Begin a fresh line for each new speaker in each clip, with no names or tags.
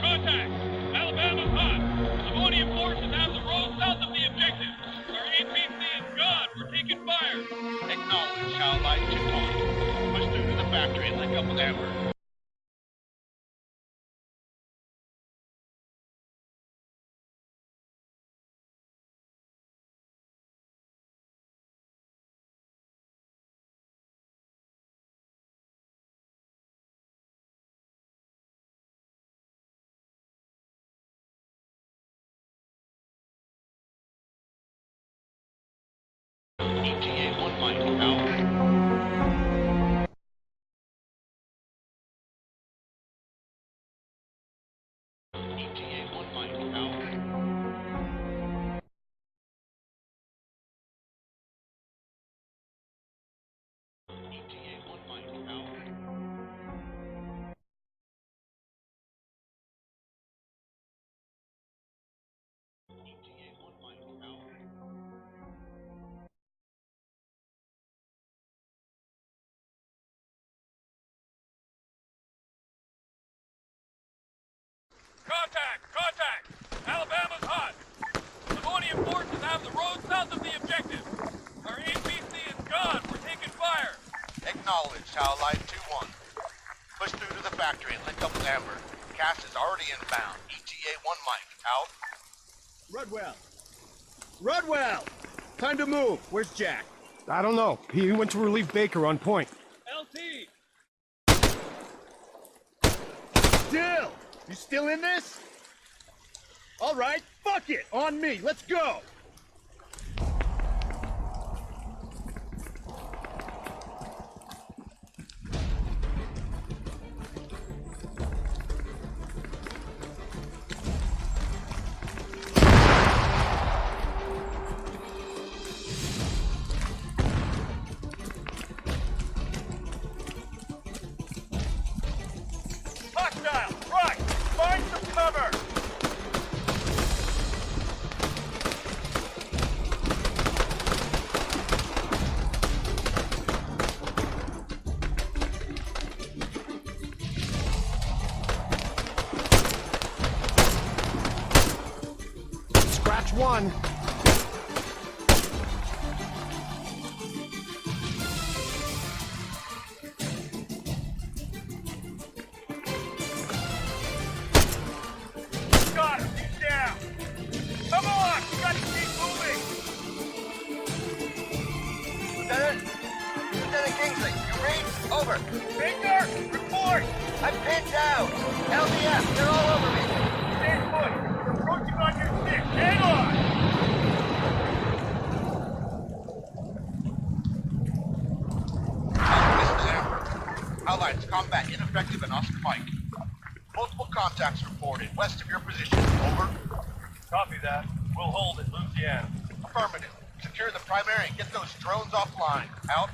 Contact! Alabama's hot. Civilian forces have the road south of the objective. Our APC is gone. We're taking fire.
Acknowledge, Allied 2-1. Push through to the factory and link up with Arma. ETA 1 Mike, out. ETA 1 Mike, out. ETA 1 Mike, out. ETA 1 Mike, out.
Contact! Alabama's hot. Civilian forces have the road south of the objective. Our APC is gone. We're taking fire.
Acknowledge, Allied 2-1. Push through to the factory and link up with Amber. Gas is already inbound. ETA 1 Mike, out.
Rudwell! Time to move. Where's Jack?
I don't know. He went to relieve Baker on point.
LT!
Dill! You still in this? All right, fuck it! On me, let's go!
Hostile! Right! Find some cover!
Scratch one.
Got him! He's down!
west of your position. Over.
Copy that. We'll hold at Louisiana.
Affirmative. Secure the primary and get those drones offline. Out.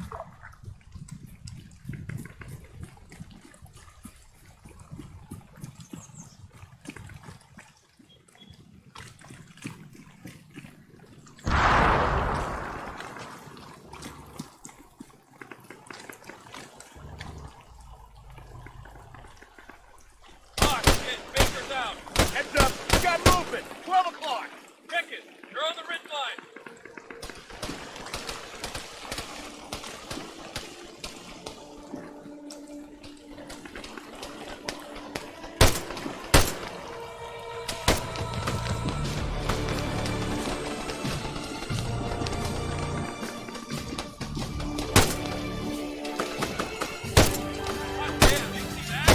Hawk, shit, Baker's out.
Heads up. We got movement. 12 o'clock.
Check it. You're on the ridge line. God damn, you see that?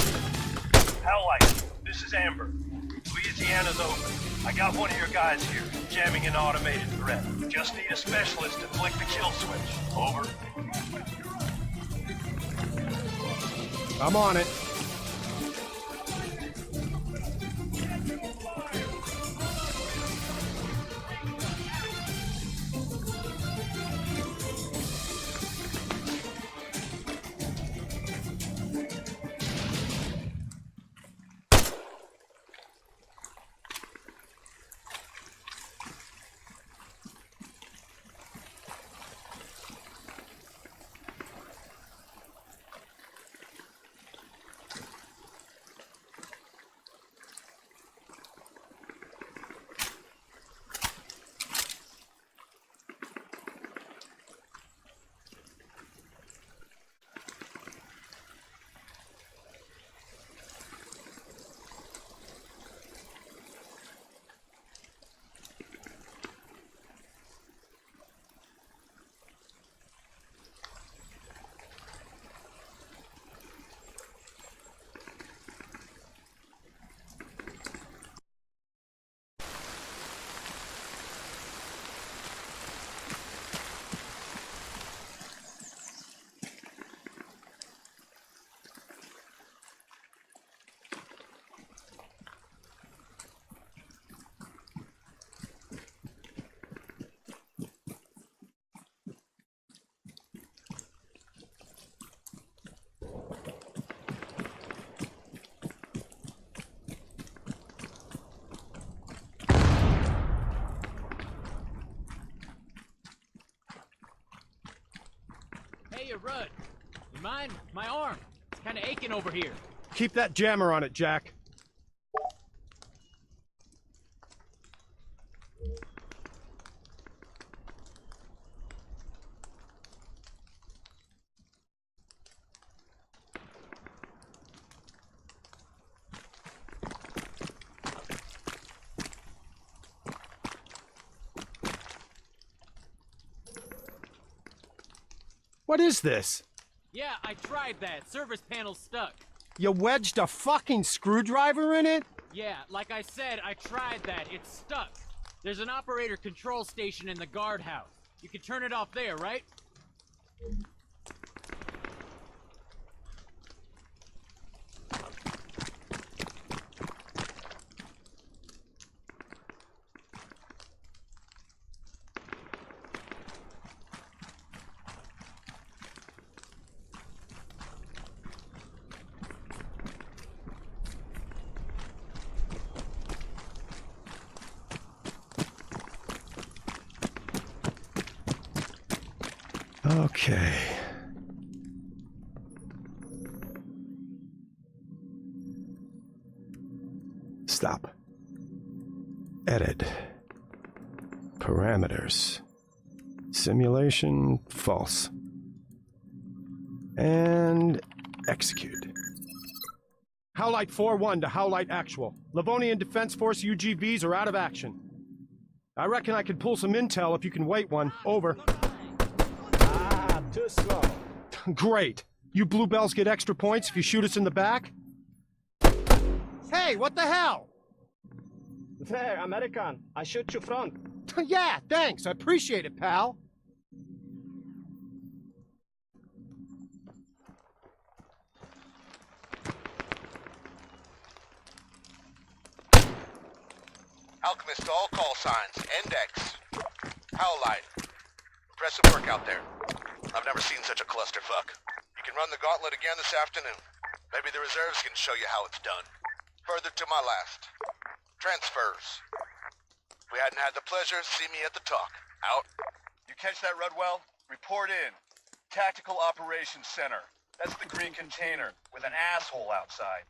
Howlight, this is Amber. Louisiana's open. I got one of your guys here, jamming an automated threat. Just need a specialist to flick the kill switch. Over.
I'm on it.
Hey, you Rudd. You mind? My arm. It's kind of aching over here.
Keep that jammer on it, Jack. What is this?
Yeah, I tried that. Service panel's stuck.
You wedged a fucking screwdriver in it?
Yeah, like I said, I tried that. It's stuck. There's an operator control station in the guardhouse. You can turn it off there, right?
Okay. Stop. Edit. Parameters. Simulation false. And execute. Howlight 4-1 to Howlight Actual. Livonian Defense Force UGVs are out of action. I reckon I could pull some intel if you can wait one. Over.
Too slow.
Great. You bluebells get extra points if you shoot us in the back? Hey, what the hell?
There, American. I shoot you front.
Yeah, thanks. I appreciate it, pal.
Alchemist to all call signs. Index. Howlite. Impressive work out there. I've never seen such a clusterfuck. You can run the gauntlet again this afternoon. Maybe the reserves can show you how it's done. Further to my last. Transfers. If we hadn't had the pleasure, see me at the talk. Out.
You catch that, Rudwell? Report in. Tactical Operations Center. That's the green container with an asshole outside.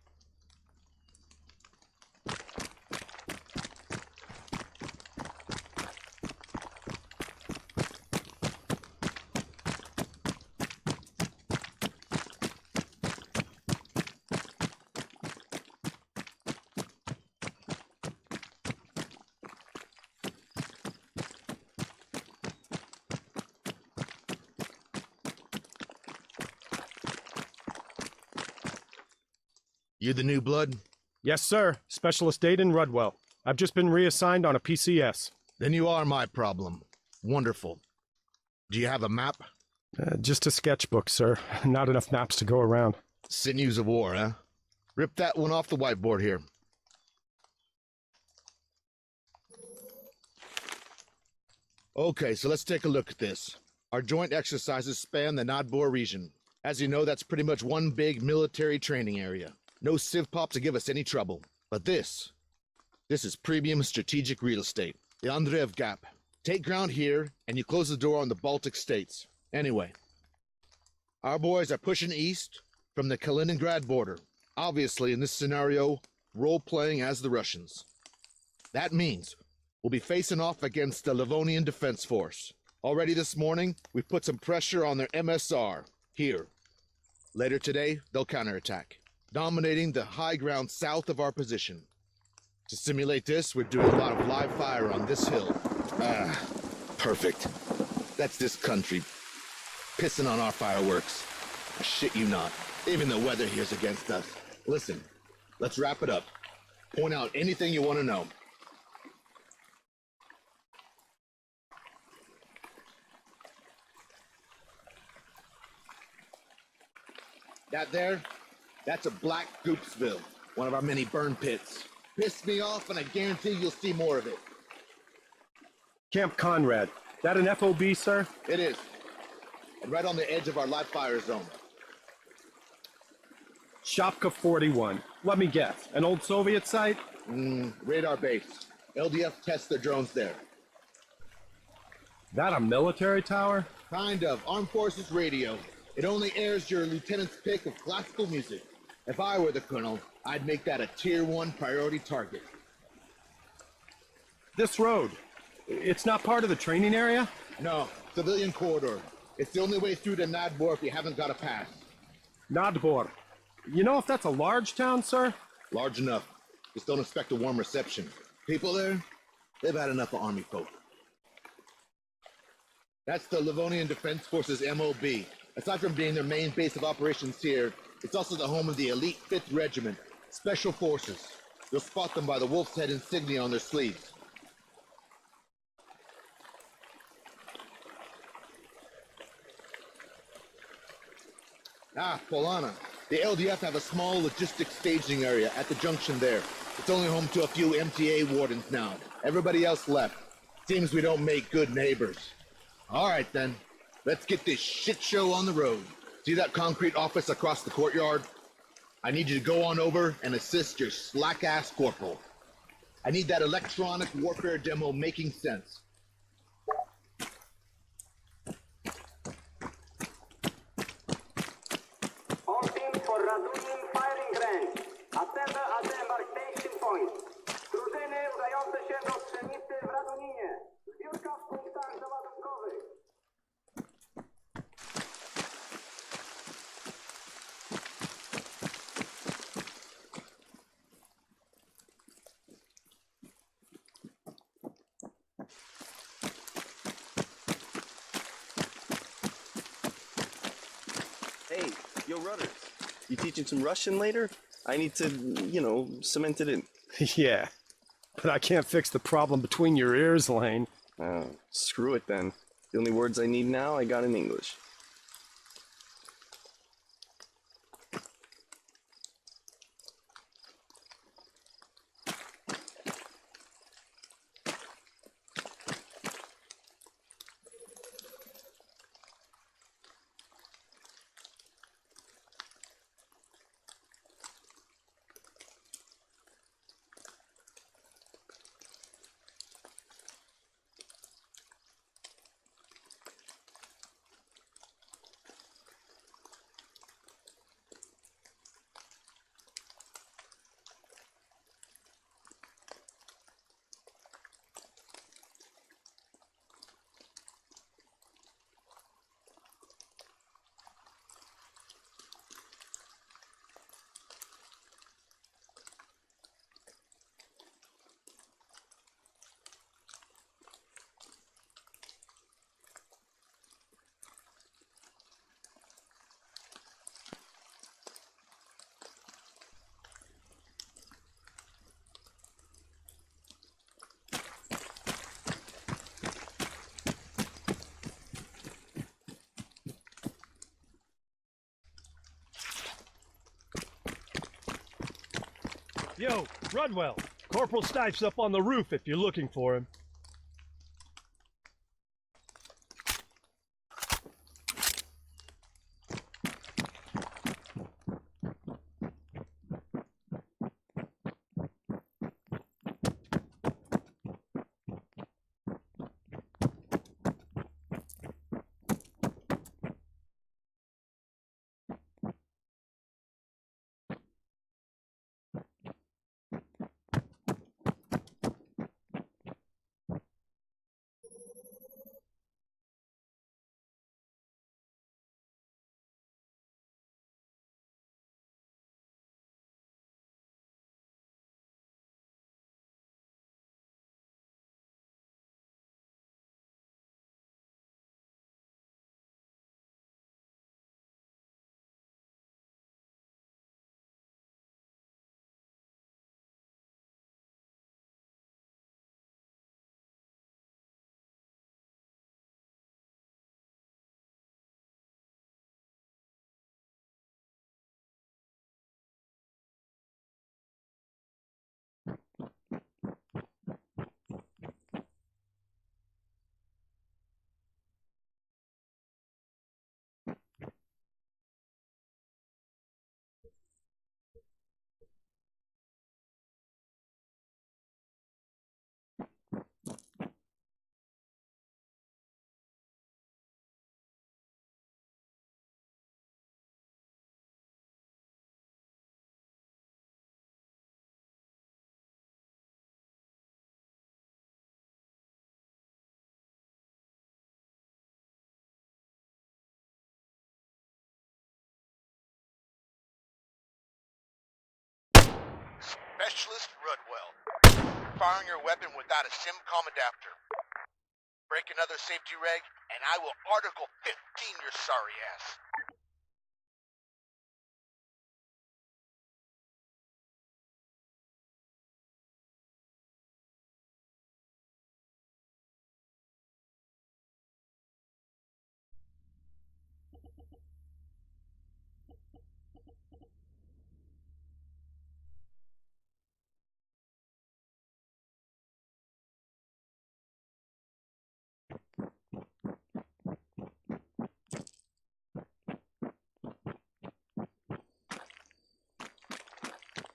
You the new blood?
Yes, sir. Specialist Aiden Rudwell. I've just been reassigned on a PCS.
Then you are my problem. Wonderful. Do you have a map?
Just a sketchbook, sir. Not enough maps to go around.
Sinews of war, huh? Rip that one off the whiteboard here. Okay, so let's take a look at this. Our joint exercises span the Nadbor region. As you know, that's pretty much one big military training area. No civ pop to give us any trouble. But this is premium strategic real estate. The Andreev Gap. Take ground here, and you close the door on the Baltic states. Anyway, our boys are pushing east from the Kaliningrad border. Obviously, in this scenario, role-playing as the Russians. That means we'll be facing off against the Livonian Defense Force. Already this morning, we put some pressure on their MSR, here. Later today, they'll counterattack, dominating the high ground south of our position. To simulate this, we're doing a lot of live fire on this hill. Perfect. That's this country pissing on our fireworks. I shit you not. Even the weather here's against us. Listen, let's wrap it up. Point out anything you want to know. That there, that's a black goopsville, one of our many burn pits. Pissed me off, and I guarantee you'll see more of it.
Camp Conrad. That an FOB, sir?
It is. And right on the edge of our live fire zone.
Shopka 41. Let me guess. An old Soviet site?
Radar base. LDF tests their drones there.
That a military tower?
Kind of. Armed Forces radio. It only airs your lieutenant's pick of classical music. If I were the colonel, I'd make that a Tier 1 priority target.
This road. It's not part of the training area?
No, civilian corridor. It's the only way through to Nadbor if you haven't got a pass.
Nadbor. You know if that's a large town, sir?
Large enough. Just don't expect a warm reception. People there, they've had enough of army folk. That's the Livonian Defense Forces MOB. Aside from being their main base of operations here, it's also the home of the elite 5th Regiment, Special Forces. You'll spot them by the wolf's head insignia on their sleeves. Polana. The LDF have a small logistics staging area at the junction there. It's only home to a few MTA wardens now. Everybody else left. Seems we don't make good neighbors. All right, then. Let's get this shit show on the road. See that concrete office across the courtyard? I need you to go on over and assist your slack-ass corporal. I need that electronic warfare demo making sense.
All teams for Radunin firing range. Ascend at the embarkation point. Drużyny udające się do strzelnicy w Raduninie. Zbiórka w punktach załadunkowych.
Hey, yo, Rudders, you teaching some Russian later? I need to, cement it in.
Yeah. But I can't fix the problem between your ears, Lane.
Oh, screw it then. The only words I need now, I got in English.
Yo, Rudwell. Corporal Stipes up on the roof if you're looking for him.
Specialist Rudwell. Firing your weapon without a SIMCOM adapter. Break another safety reg, and I will Article 15 your sorry ass.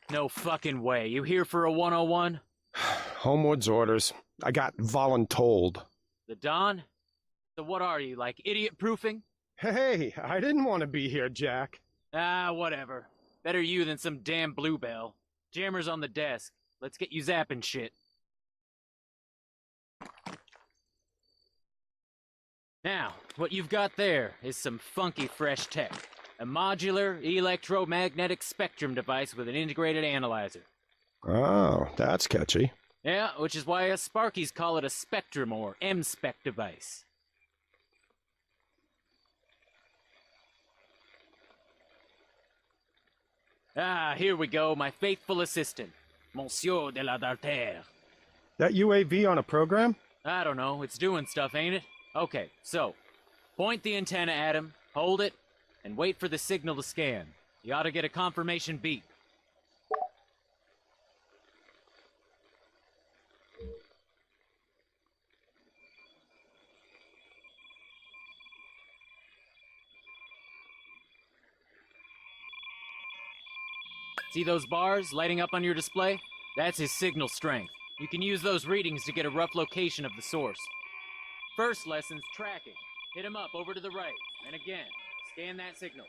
No fucking way. You here for a 101?
Homeward's orders. I got voluntold.
The Don? So what are you, like idiot-proofing?
Hey, I didn't want to be here, Jack.
Ah, whatever. Better you than some damn bluebell. Jammer's on the desk. Let's get you zapping shit. Now, what you've got there is some funky fresh tech. A modular electromagnetic spectrum device with an integrated analyzer.
Oh, that's catchy.
Yeah, which is why us Sparkies call it a spectrum or M-spec device. Ah, here we go, my faithful assistant, Monsieur de la Dartere.
That UAV on a program?
I don't know, it's doing stuff, ain't it? Okay, so, point the antenna at him, hold it, and wait for the signal to scan. You ought to get a confirmation beep. See those bars lighting up on your display? That's his signal strength. You can use those readings to get a rough location of the source. First lesson's tracking. Hit him up over to the right, and again, scan that signal.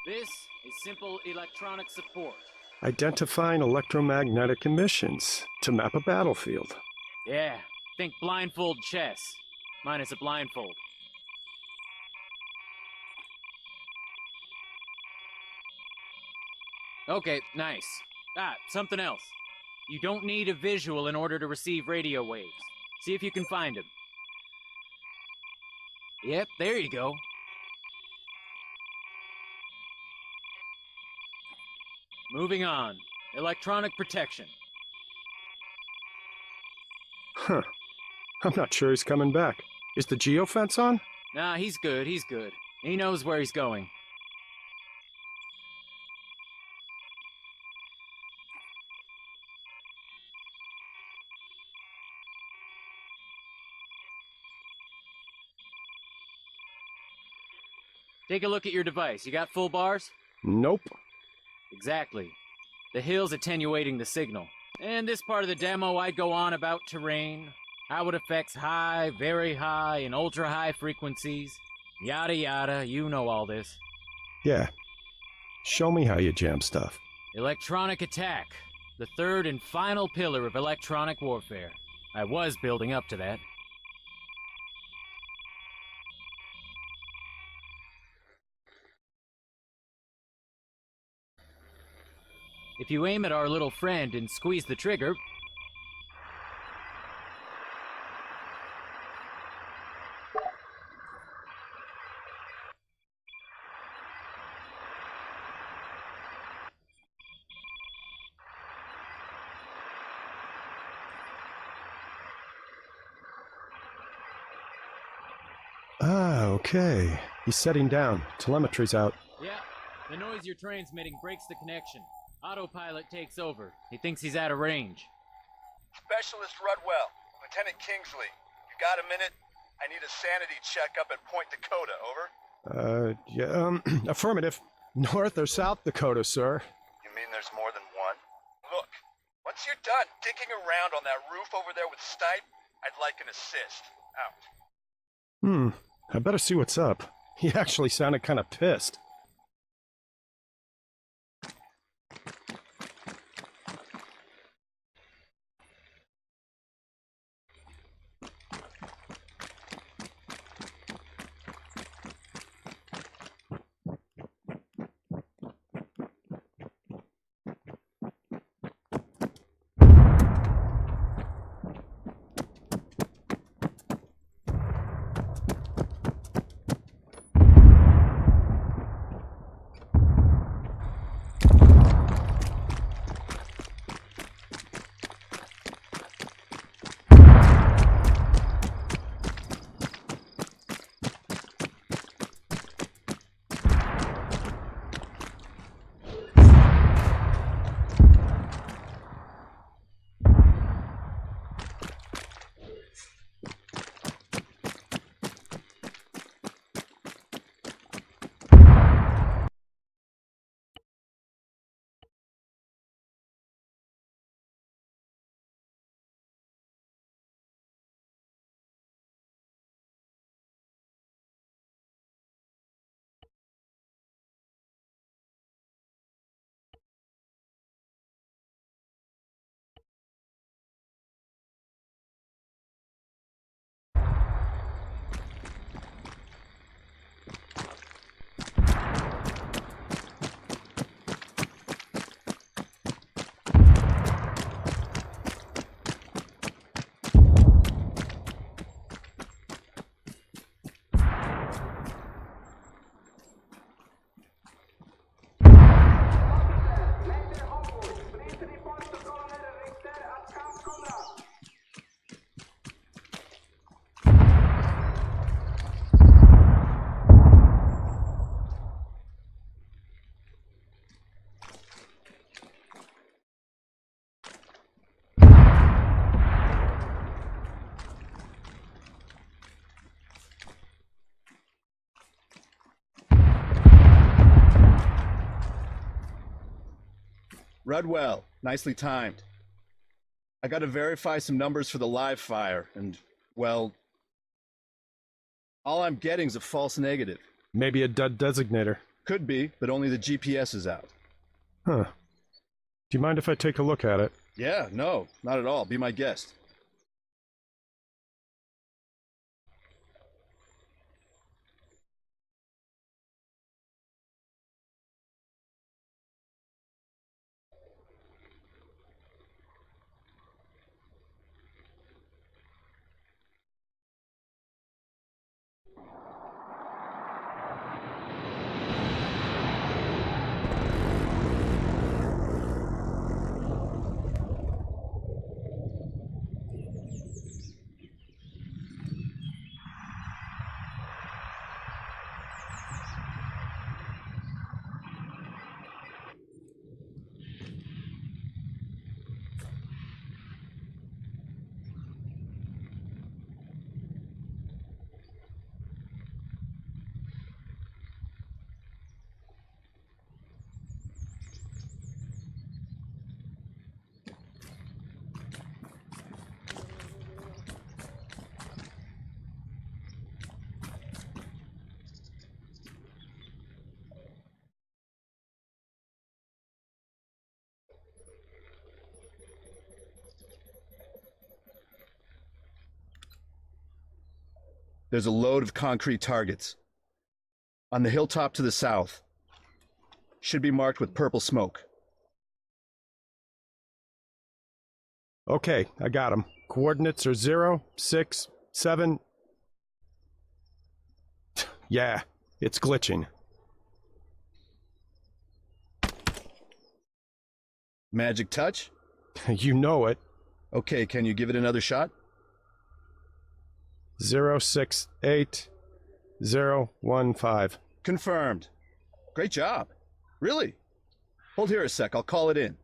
This is simple electronic support.
Identifying electromagnetic emissions to map a battlefield.
Yeah, think blindfold chess, minus a blindfold. Okay, nice. Ah, something else. You don't need a visual in order to receive radio waves. See if you can find them. Yep, there you go. Moving on. Electronic protection.
Huh. I'm not sure he's coming back. Is the geofence on?
Nah, he's good, he's good. He knows where he's going. Take a look at your device. You got full bars?
Nope.
Exactly. The hill's attenuating the signal. And this part of the demo, I go on about terrain, how it affects high, very high, and ultra-high frequencies. Yada yada, you know all this.
Yeah. Show me how you jam stuff.
Electronic attack. The third and final pillar of electronic warfare. I was building up to that. If you aim at our little friend and squeeze the trigger...
Ah, okay. He's setting down. Telemetry's out.
Yeah, the noise you're transmitting breaks the connection. Autopilot takes over. He thinks he's out of range.
Specialist Rudwell, Lieutenant Kingsley, you got a minute? I need a sanity check up at Point Dakota, over?
Yeah, affirmative. North or South Dakota, sir?
You mean there's more than one? Look, once you're done digging around on that roof over there with Stipe, I'd like an assist. Out.
I better see what's up. He actually sounded kind of pissed.
Rudwell, nicely timed. I gotta verify some numbers for the live fire, and, well, all I'm getting's a false negative.
Maybe a dud designator.
Could be, but only the GPS is out.
Huh. Do you mind if I take a look at it?
Yeah, no, not at all. Be my guest.
There's a load of concrete targets. On the hilltop to the south. Should be marked with purple smoke.
Okay, I got them. Coordinates are 0, 6, 7... Yeah, it's glitching.
Magic touch?
You know it.
Okay, can you give it another shot?
068 015.
Confirmed. Great job. Really? Hold here a sec, I'll call it in.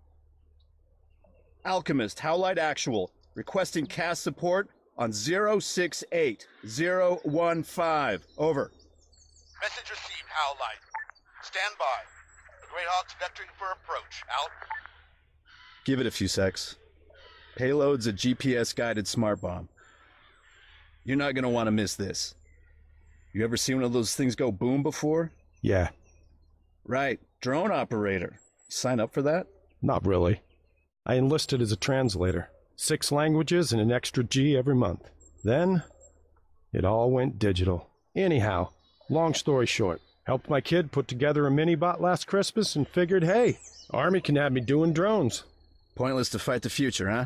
Alchemist, Howlite Actual, requesting cast support on 068015. Over.
Message received, Howlite. Stand by. The Greyhawk's vectoring for approach. Out.
Give it a few secs. Payload's a GPS-guided smart bomb. You're not gonna want to miss this. You ever seen one of those things go boom before?
Yeah.
Right, drone operator. Sign up for that?
Not really. I enlisted as a translator. 6 languages and an extra G every month. Then, it all went digital. Anyhow, long story short, helped my kid put together a mini-bot last Christmas and figured, hey, Army can have me doing drones.
Pointless to fight the future, huh?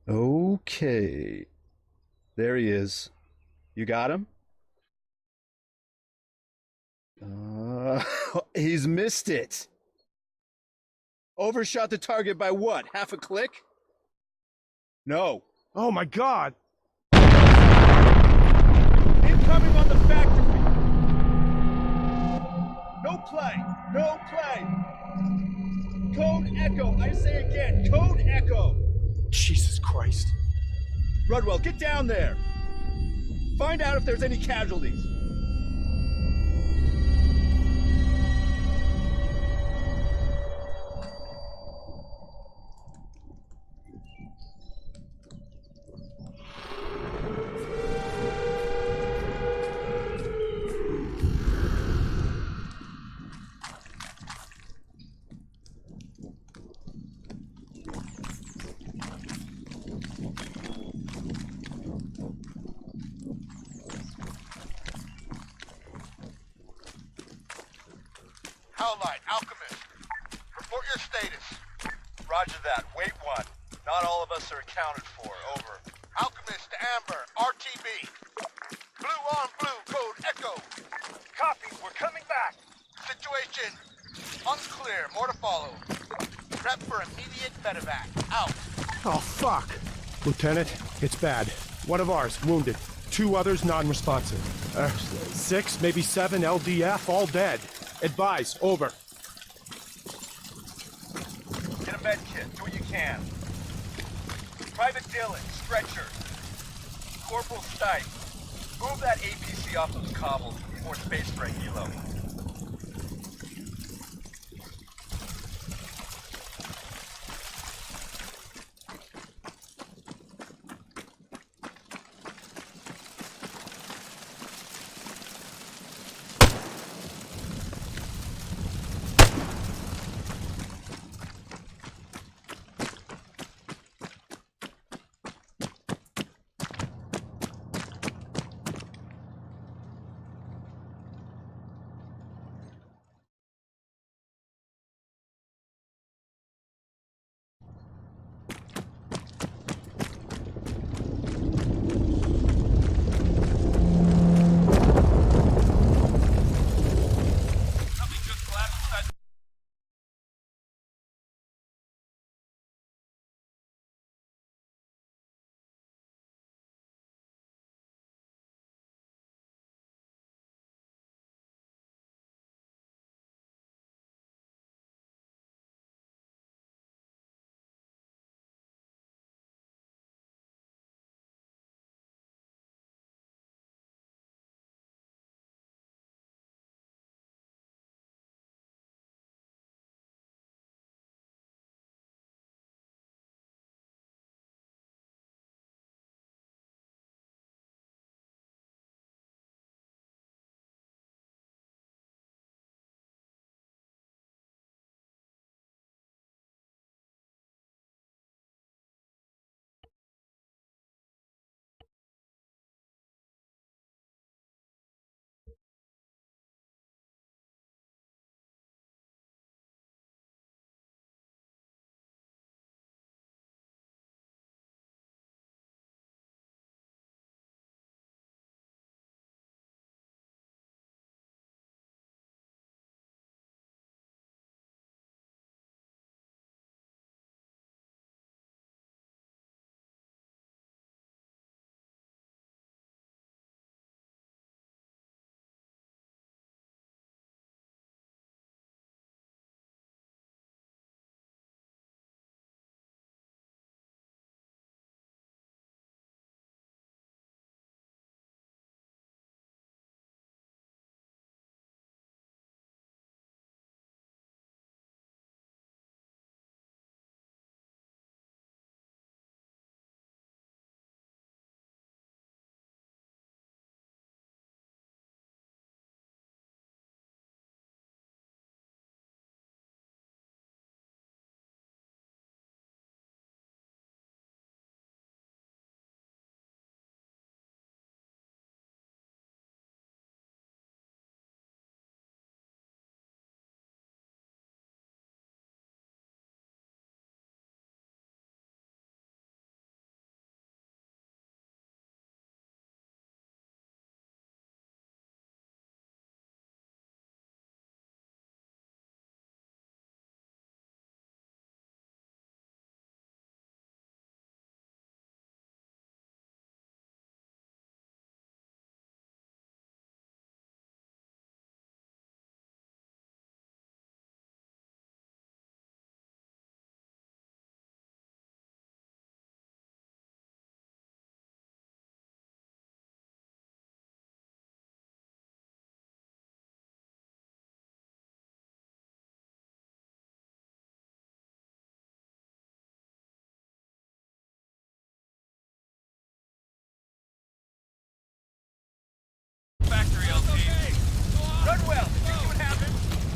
Okay. There he is. You got him? He's missed it. Overshot the target by what? Half a click? No.
Oh my god!
Incoming on the factory! No play! No play! Code Echo! I say again, Code Echo!
Jesus Christ.
Rudwell, get down there! Find out if there's any casualties.
Howlite, Alchemist. Report your status. Roger that. Wait 1. Not all of us are accounted for. Over. Alchemist to Amber. RTB. Blue on blue. Code Echo.
Copy, we're coming back.
Situation unclear. More to follow. Prep for immediate medevac. Out.
Oh, fuck. Lieutenant, it's bad. One of ours, wounded. 2 others, non-responsive. 6, maybe 7 LDF, all dead. Advise, over.
Get a med kit. Do what you can. Private Dillon. Stretcher. Corporal Stipe. Move that APC off those cobbles. We need more space for a helo.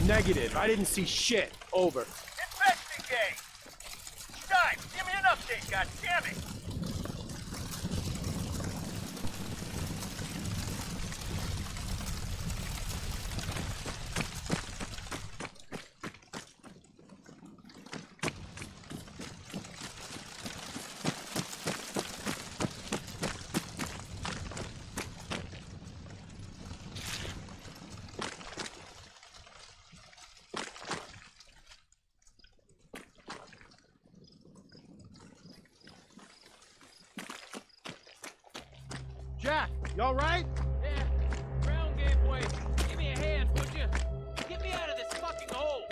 Negative. I didn't see shit. Over.
Investigate! Guys, give me an update, goddammit!
Jack, you alright?
Yeah, ground gave way. Give me a hand, would you? Get me out of this fucking hole!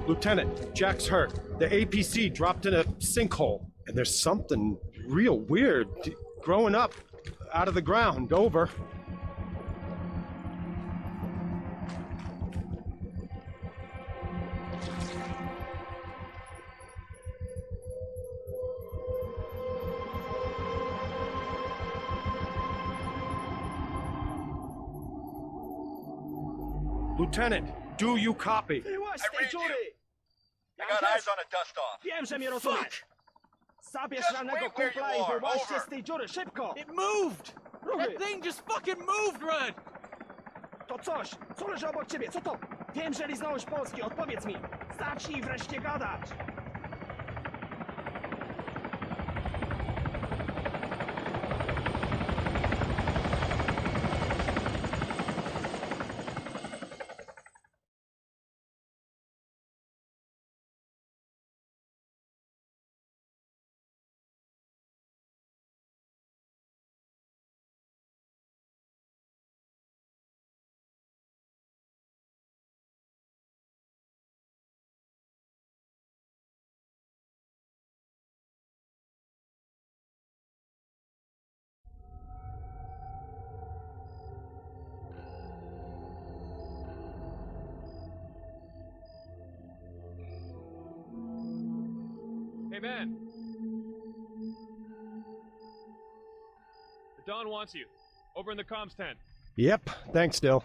Lieutenant, Jack's hurt. The APC dropped in a sinkhole. And there's something real weird growing up out of the ground. Over. Lieutenant, do you copy?
I read you. I got eyes on a dust-off.
Wiem, że mnie rozumiesz. Zabierz
Just
rannego
wait where
kumpla
you
i
are.
wyłaźcie
Over.
z tej dziury, szybko!
It moved!
Ruchy!
That thing just fucking moved, Rudd!
To coś, co leży obok ciebie, co to? Wiem, że liznąłeś Polski, odpowiedz mi! Zacznij wreszcie gadać!
Hey, man. The Don wants you. Over in the comms tent.
Yep, thanks, Dill.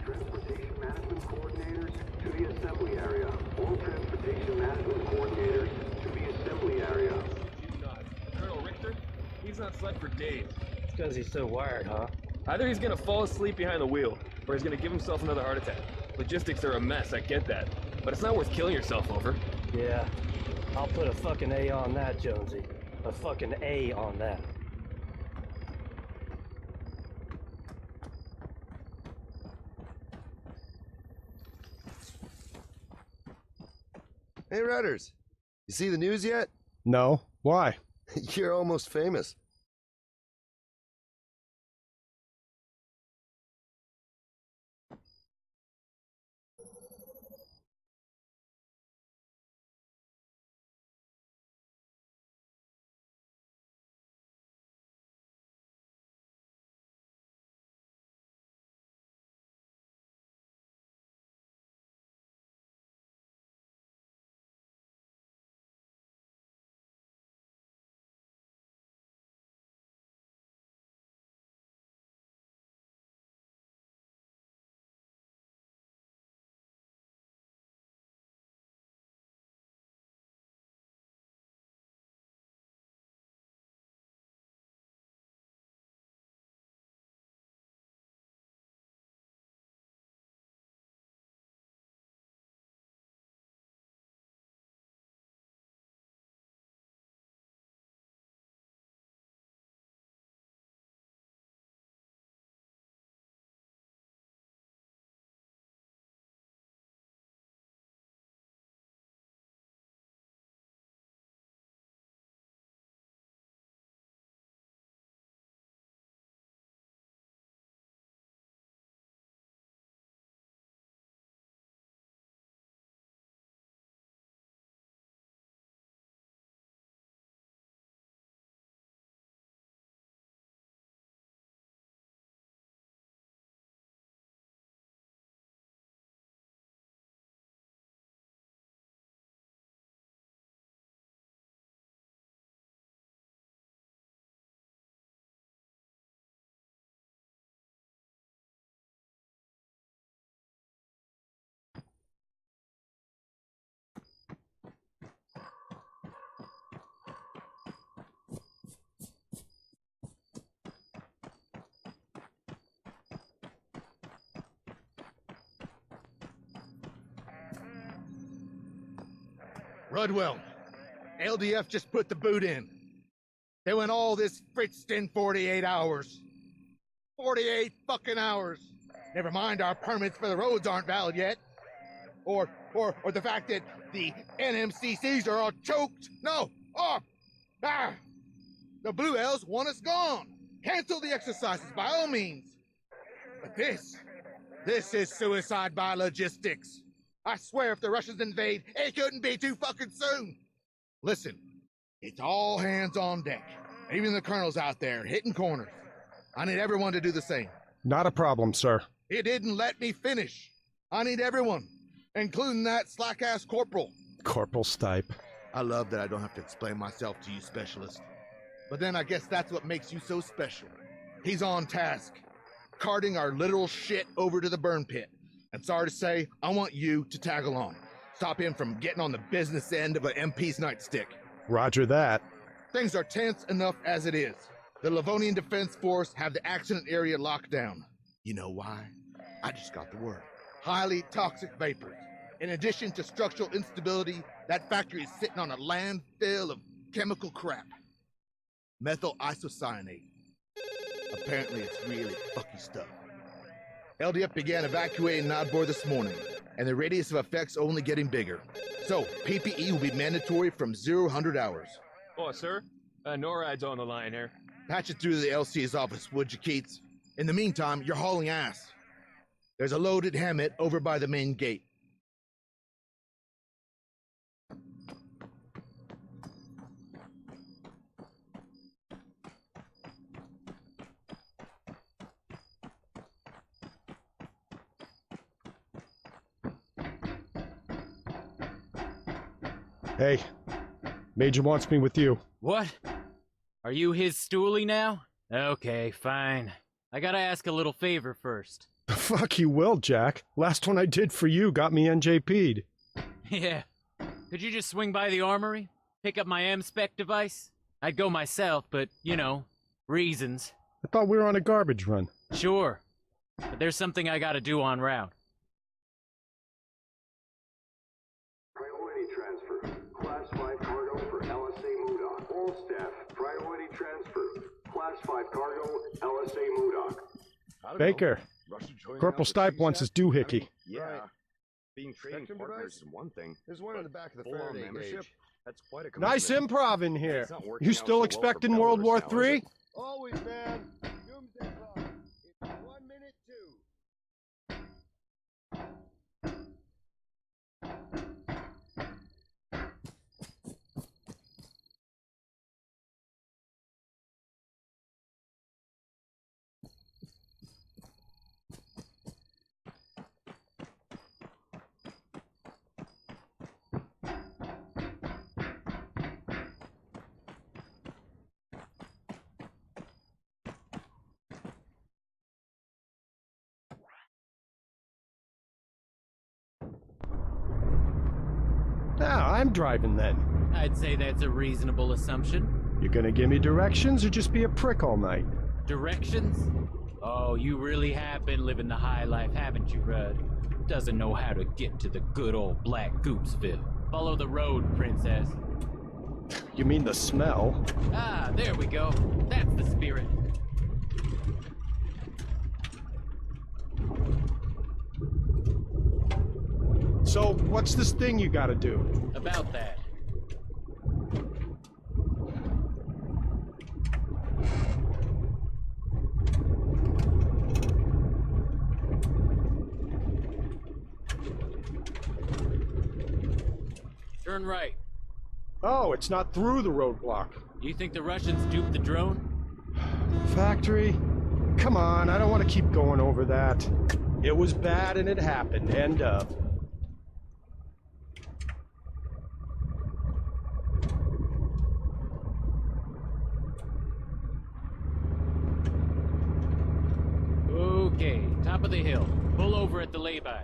Transportation Management Coordinators to the assembly area. All Transportation Management Coordinators to the assembly area.
He's not. Colonel Richter? He's not slept for days.
It's because he's so wired, huh?
Either he's gonna fall asleep behind the wheel, or he's gonna give himself another heart attack. Logistics are a mess, I get that. But it's not worth killing yourself over.
Yeah. I'll put a fucking A on that, Jonesy. A fucking A on that.
Hey, Rudders. You see the news yet?
No. Why?
You're almost famous.
Rudwell, LDF just put the boot in. They went all this fritzed in 48 hours. 48 fucking hours. Never mind our permits for the roads aren't valid yet. Or the fact that the NMCCs are all choked. No! The Blue Elves want us gone. Cancel the exercises by all means. But this is suicide by logistics. I swear if the Russians invade, it couldn't be too fucking soon. Listen, it's all hands on deck. Even the colonel's out there hitting corners. I need everyone to do the same.
Not a problem, sir.
It didn't let me finish. I need everyone, including that slack-ass corporal.
Corporal Stipe.
I love that I don't have to explain myself to you, specialist. But then I guess that's what makes you so special. He's on task, carting our literal shit over to the burn pit. And sorry to say, I want you to tag along. Stop him from getting on the business end of an MP's nightstick.
Roger that.
Things are tense enough as it is. The Livonian Defense Force have the accident area locked down. You know why? I just got the word. Highly toxic vapors. In addition to structural instability, that factory is sitting on a landfill of chemical crap. Methyl isocyanate. Apparently it's really fucky stuff. LDF began evacuating Nodbor this morning, and the radius of effects only getting bigger. So, PPE will be mandatory from 0-100 hours.
Oh, sir. NORAD's on the line here.
Patch it through the LC's office, would you, Keats? In the meantime, you're hauling ass. There's a loaded Hammett over by the main gate.
Hey, Major wants me with you.
What? Are you his stoolie now? Okay, fine. I gotta ask a little favor first.
The fuck you will, Jack. Last one I did for you got me NJP'd.
Yeah. Could you just swing by the armory? Pick up my M-Spec device? I'd go myself, but, you know, reasons.
I thought we were on a garbage run.
Sure. But there's something I gotta do en route.
Priority transfer. Class 5 cargo for LSA Modoc. All staff, priority transfer. Class 5 cargo, LSA Modoc.
Baker, Corporal Stipe wants his doohickey.
Yeah. Right.
Being trading partners is one thing.
There's one in the back of the
Full-on
Faraday
membership?
cage.
That's quite a
Nice
commitment.
improv in here.
It's not working
You
out
still
so well
expecting
for
World War
Belarus now, is
III?
it?
Always, man. Doomsday clock. It's 1 minute 2.
Now I'm driving then.
I'd say that's a reasonable assumption.
You gonna give me directions or just be a prick all night?
Directions? Oh, you really have been living the high life, haven't you, Rudd? Doesn't know how to get to the good old Black Goopsville. Follow the road, princess.
You mean the smell?
Ah, there we go. That's the spirit.
So, what's this thing you gotta do?
About that. Turn right.
Oh, it's not through the roadblock.
You think the Russians duped the drone?
Factory? Come on, I don't want to keep going over that. It was bad and it happened. End of.
Okay, top of the hill. Pull over at the lay-by.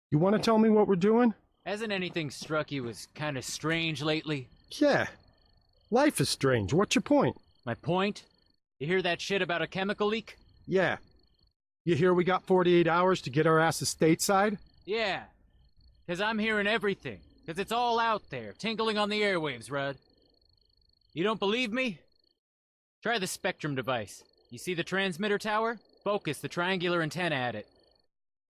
You want to tell me what we're doing?
Hasn't anything struck you as kind of strange lately?
Yeah. Life is strange. What's your point?
My point? You hear that shit about a chemical leak?
Yeah. You hear we got 48 hours to get our asses stateside?
Yeah. 'Cause I'm hearing everything. 'Cause it's all out there, tinkling on the airwaves, Rudd. You don't believe me? Try the Spectrum device. You see the transmitter tower? Focus the triangular antenna at it.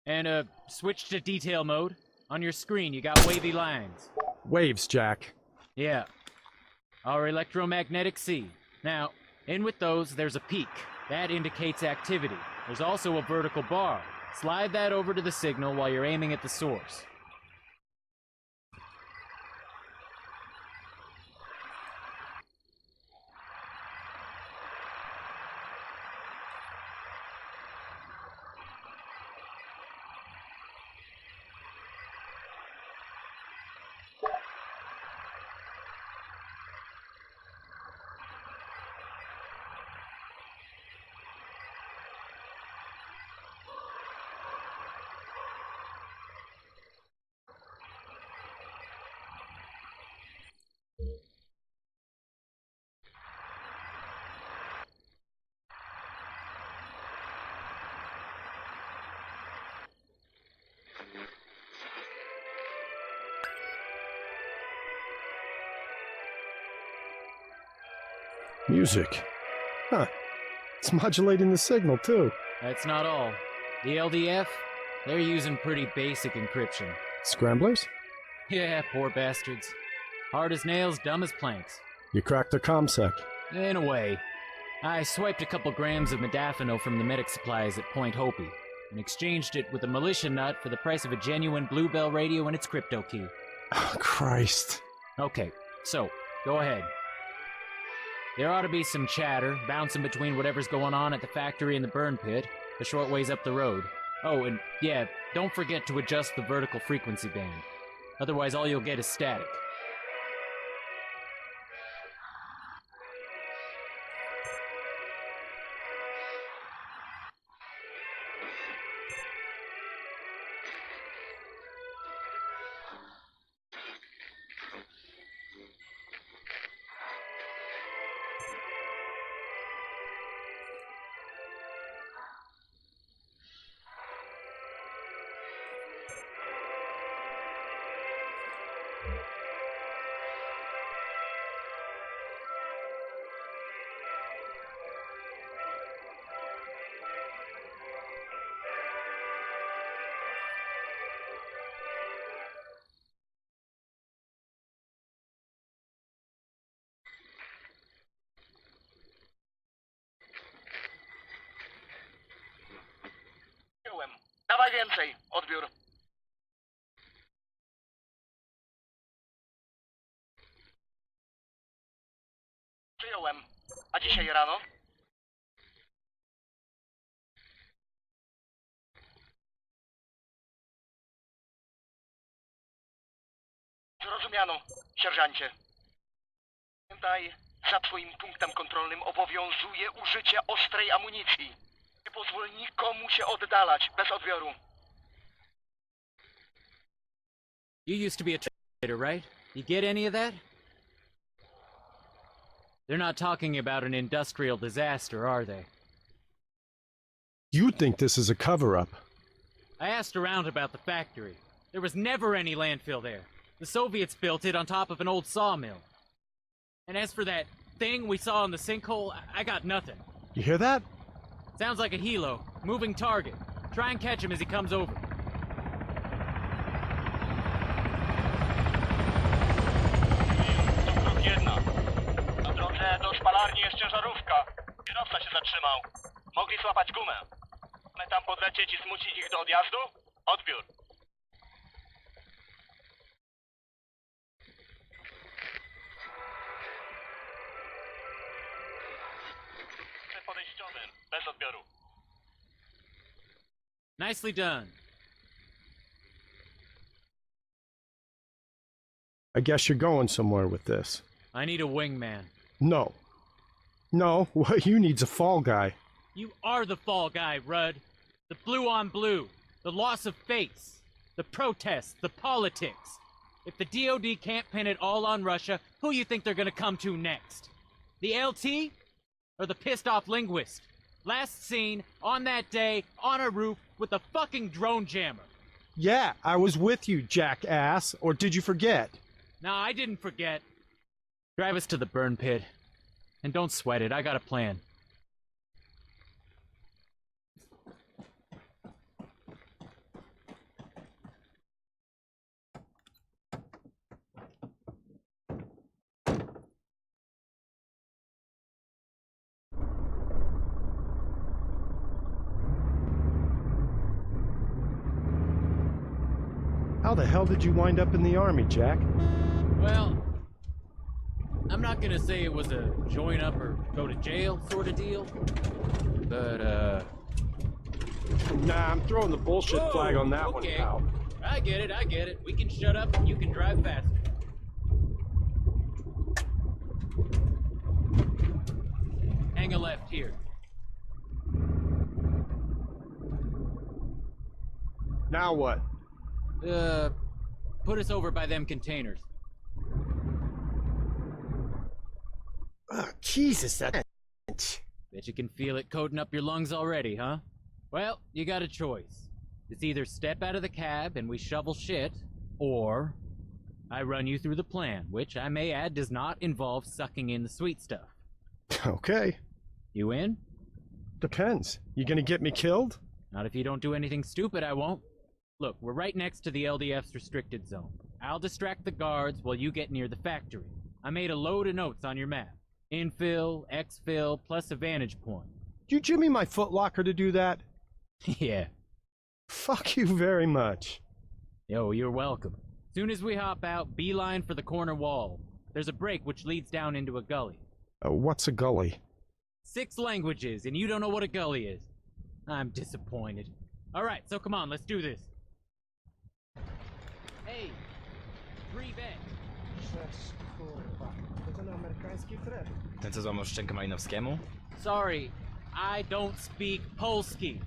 And, switch to detail mode. On your screen, you got wavy lines.
Waves, Jack.
Yeah. Our electromagnetic sea. Now, in with those, there's a peak. That indicates activity. There's also a vertical bar. Slide that over to the signal while you're aiming at the source.
Music. Huh. It's modulating the signal, too.
That's not all. The LDF, they're using pretty basic encryption.
Scramblers?
Yeah, poor bastards. Hard as nails, dumb as planks.
You cracked their comsec.
In a way. I swiped a couple grams of modafinil from the medic supplies at Point Hopi, and exchanged it with a militia nut for the price of a genuine Bluebell radio and its crypto key.
Oh, Christ.
Okay, so, go ahead. There ought to be some chatter, bouncing between whatever's going on at the factory and the burn pit, a short ways up the road. Oh, and yeah, don't forget to adjust the vertical frequency band. Otherwise all you'll get is static.
Dawaj więcej. Odbiór. Przyjąłem. A dzisiaj rano? Zrozumiano, sierżancie. Pamiętaj, za twoim punktem kontrolnym obowiązuje użycie ostrej amunicji. Nie pozwól nikomu się oddalać bez odbioru.
You used to be a trader, right? You get any of that? They're not talking about an industrial disaster, are they?
You think this is a cover-up.
I asked around about the factory. There was never any landfill there. The Soviets built it on top of an old sawmill. And as for that thing we saw in the sinkhole, I got nothing.
You hear that?
Sounds like a helo. Moving target. Try and catch him as he comes over.
To krok 1. Na drodze do szpalarni jest ciężarówka. Kierowca się zatrzymał. Mogli złapać gumę. My tam podlecieć i zmusić ich do odjazdu? Odbiór. Podejściowy, bez odbioru.
Nicely done.
I guess you're going somewhere with this.
I need a wingman.
No. No, what you need's a fall guy.
You are the fall guy, Rudd. The blue on blue. The loss of face. The protests, the politics. If the DOD can't pin it all on Russia, who you think they're gonna come to next? The LT? Or the pissed off linguist? Last seen, on that day, on a roof, with a fucking drone jammer.
Yeah, I was with you, jackass. Or did you forget?
Nah, I didn't forget. Drive us to the burn pit. And don't sweat it, I got a plan.
How the hell did you wind up in the army, Jack?
Well, I'm not gonna say it was a join up or go to jail sort of deal, but
Nah, I'm throwing the bullshit flag on that
okay.
one, pal.
I get it. We can shut up and you can drive faster. Hang a left here.
Now what?
Put us over by them containers.
Oh, Jesus, that...
Bet you can feel it coating up your lungs already, huh? Well, you got a choice. It's either step out of the cab and we shovel shit, or I run you through the plan, which I may add does not involve sucking in the sweet stuff.
Okay.
You in?
Depends. You gonna get me killed?
Not if you don't do anything stupid, I won't. Look, we're right next to the LDF's restricted zone. I'll distract the guards while you get near the factory. I made a load of notes on your map. Infill, exfil, plus a vantage point.
Did you jimmy my footlocker to do that?
Yeah.
Fuck you very much.
Yo, you're welcome. Soon as we hop out, beeline for the corner wall. There's a break which leads down into a gully.
What's a gully?
6 languages, and you don't know what a gully is. I'm disappointed. Alright, so come on, let's do this. Hey, 3 vet.
Ten co złamał szczękę Malinowskiemu?
Sorry, I don't speak Polski.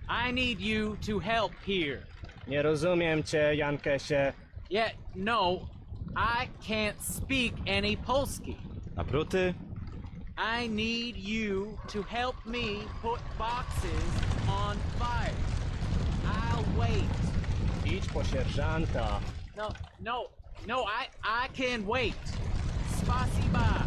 I need you to help here.
Nie rozumiem cię, Jankesie.
Yeah, no, I can't speak any Polski.
Napruty?
I need you to help me put boxes on fire. I'll wait.
Idź po sierżanta.
No, I can wait. Spasiba.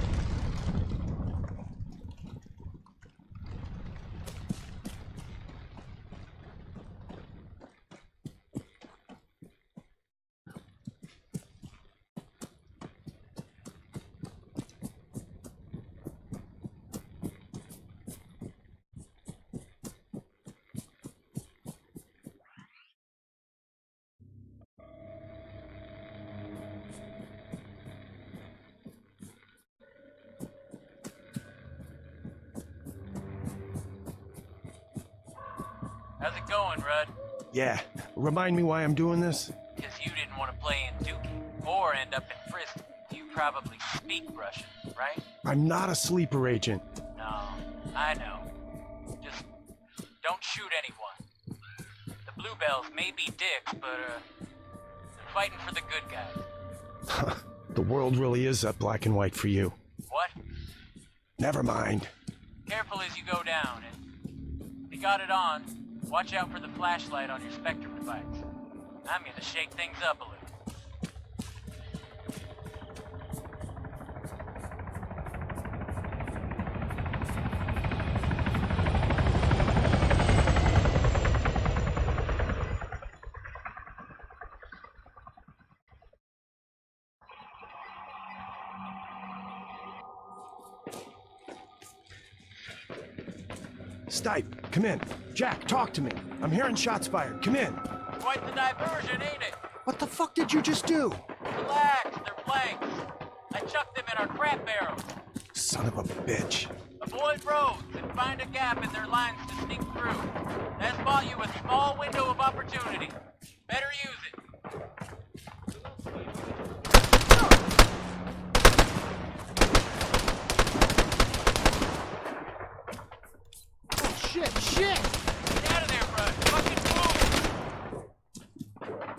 How's it going, Rudd?
Yeah. Remind me why I'm doing this?
Because you didn't want to play in Dookie or end up in prison. You probably speak Russian, right?
I'm not a sleeper agent.
No, I know. Just don't shoot anyone. The Bluebells may be dicks, but they're fighting for the good guys.
The world really is that black and white for you.
What?
Never mind.
Careful as you go down, and if you got it on, watch out for the flashlight on your Spectrum device. I'm gonna shake things up a little.
Stipe, come in. Jack, talk to me. I'm hearing shots fired. Come in.
Quite the diversion, ain't it?
What the fuck did you just do?
Relax, they're blanks. I chucked them in our crap barrels.
Son of a bitch.
Avoid roads and find a gap in their lines to sneak through. That's bought you a small window of opportunity. Better use it.
Shit!
Get out of there, bro. Fucking move!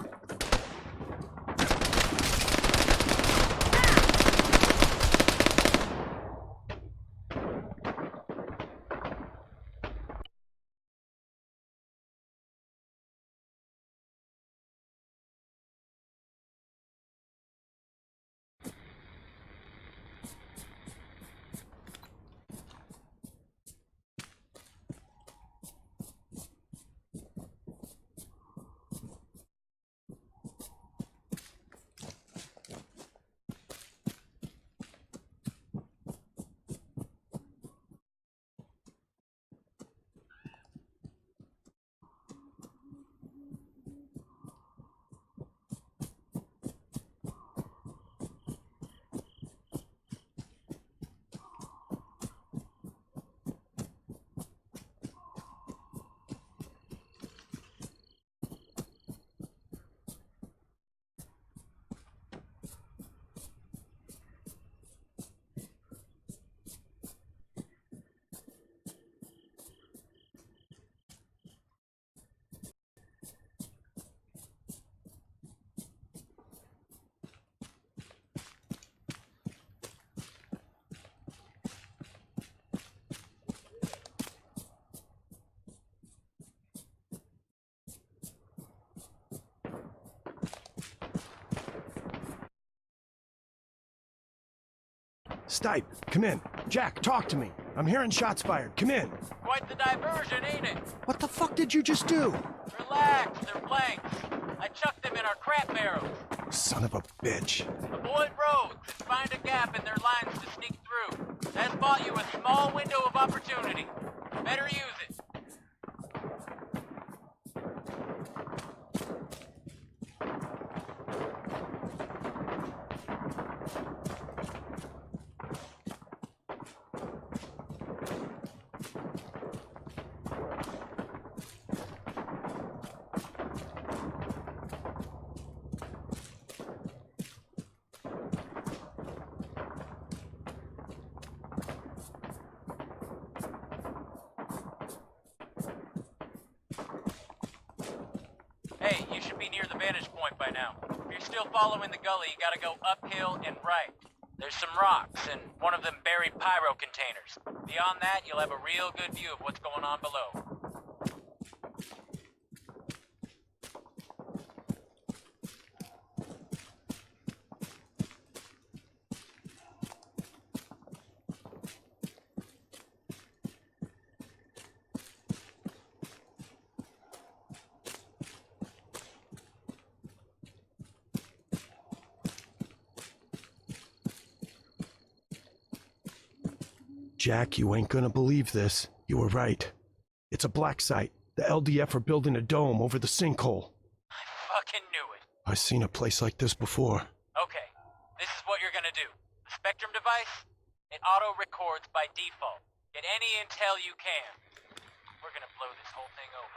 Stipe, come in. Jack, talk to me. I'm hearing shots fired. Come in.
Quite the diversion, ain't it?
What the fuck did you just do?
Relax, they're blanks. I chucked them in our crap barrels.
Son of a bitch.
Avoid roads and find a gap in their lines to sneak through. That's bought you a small window of opportunity. Better use it. Hey, you should be near the vantage point by now. If you're still following the gully, you gotta go uphill and right. There's some rocks and one of them buried pyro containers. Beyond that, you'll have a real good view of what's going on below.
Jack, you ain't gonna believe this. You were right. It's a black site. The LDF are building a dome over the sinkhole.
I fucking knew it.
I've seen a place like this before.
Okay, this is what you're gonna do. The Spectrum device, it auto-records by default. Get any intel you can. We're gonna blow this whole thing over.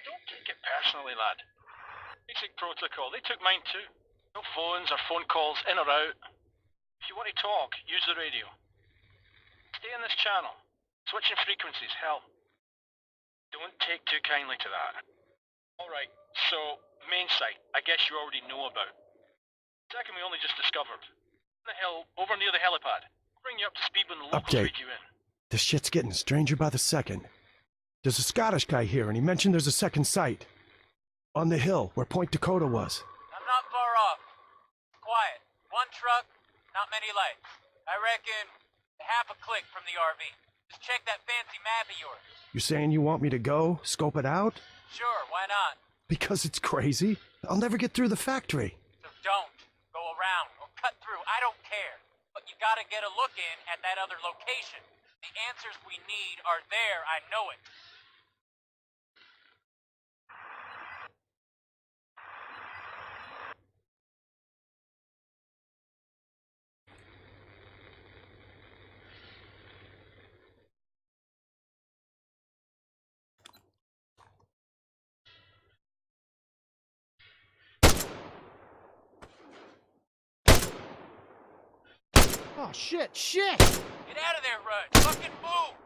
Don't take it personally, lad. Basic protocol. They took mine too. No phones or phone calls in or out. If you want to talk, use the radio. Stay in this channel. Switching frequencies, hell. Don't take too kindly to that. Alright, so, main site, I guess you already know about. Second we only just discovered. On the hill, over near the helipad. Bring you up to speed when the locals
Update.
read you in.
This shit's getting stranger by the second. There's a Scottish guy here, and he mentioned there's a second site. On the hill, where Point Dakota was.
I'm not far off. Quiet. One truck, not many lights. I reckon half a click from the RV. Just check that fancy map of yours.
You're saying you want me to go, scope it out?
Sure, why not?
Because it's crazy? I'll never get through the factory.
So don't. Go around or cut through. I don't care. But you gotta get a look in at that other location. The answers we need are there, I know it.
Oh, shit!
Get out of there, Rudd! Fucking move!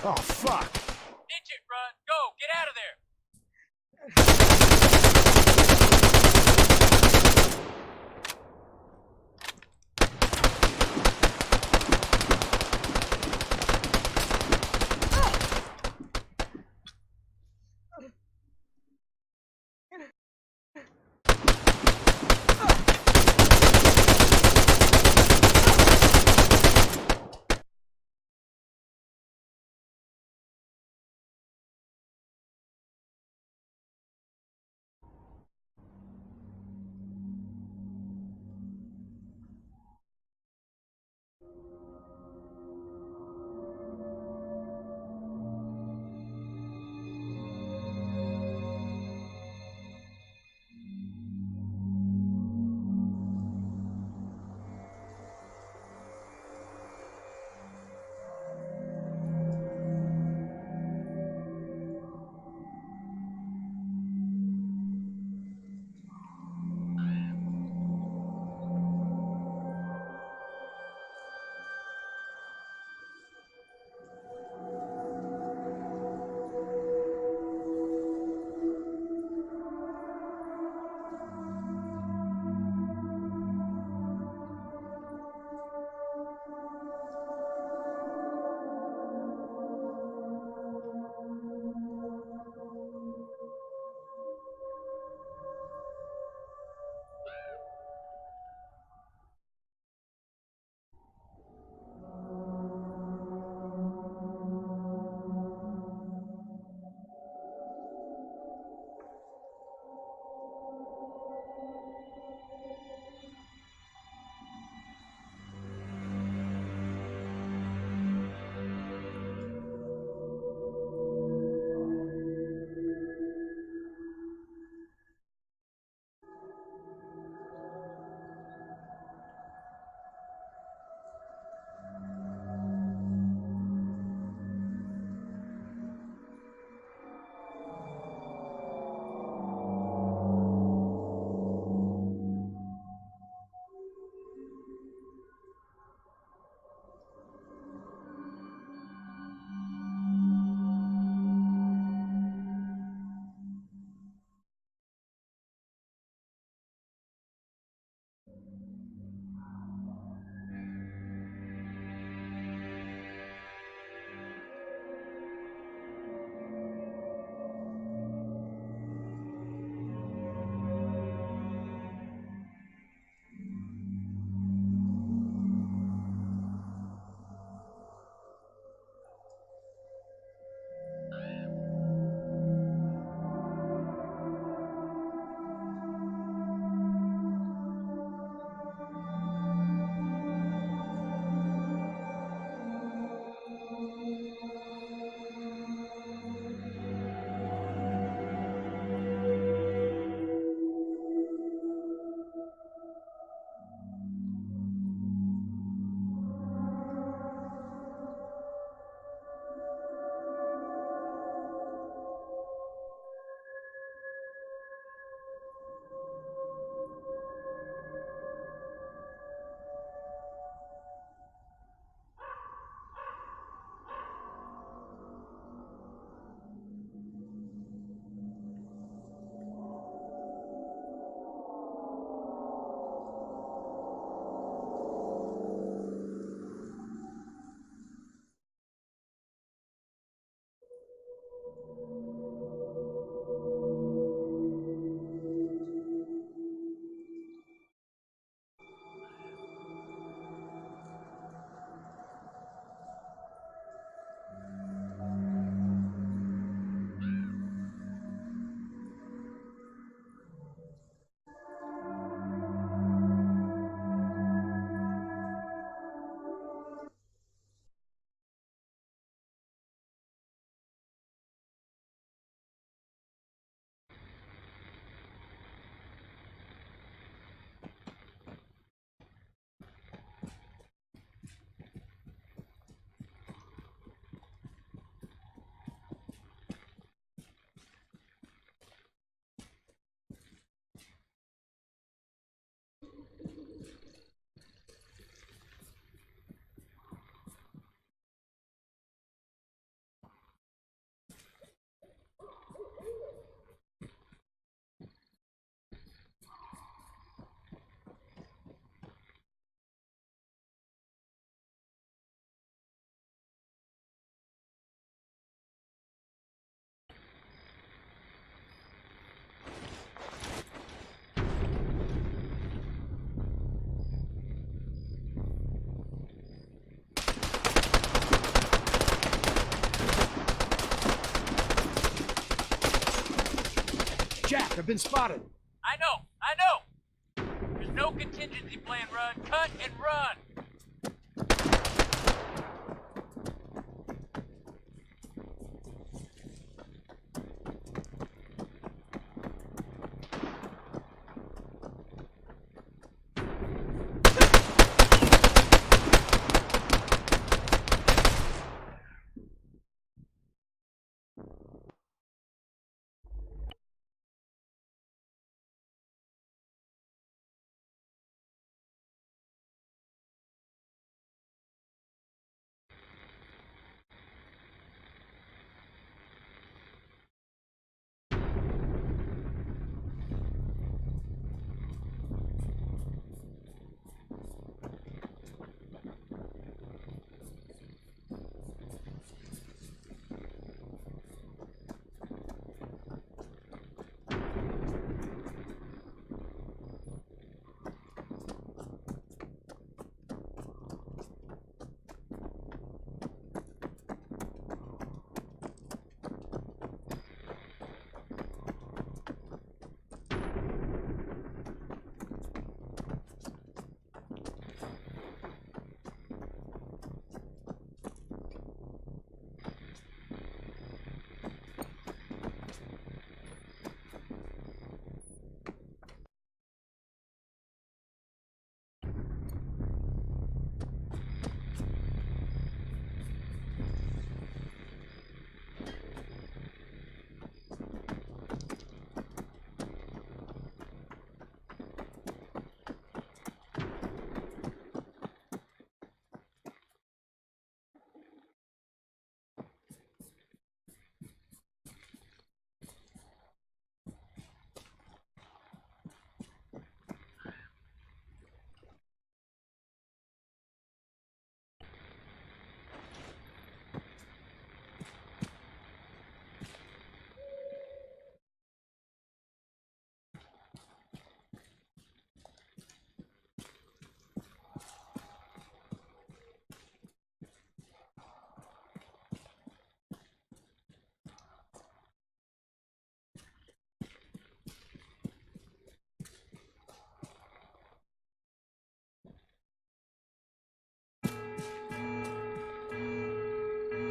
Oh, fuck!
Ditch it, run! Go! Get out of there!
I've been spotted.
I know! There's no contingency plan, Run. Cut and run!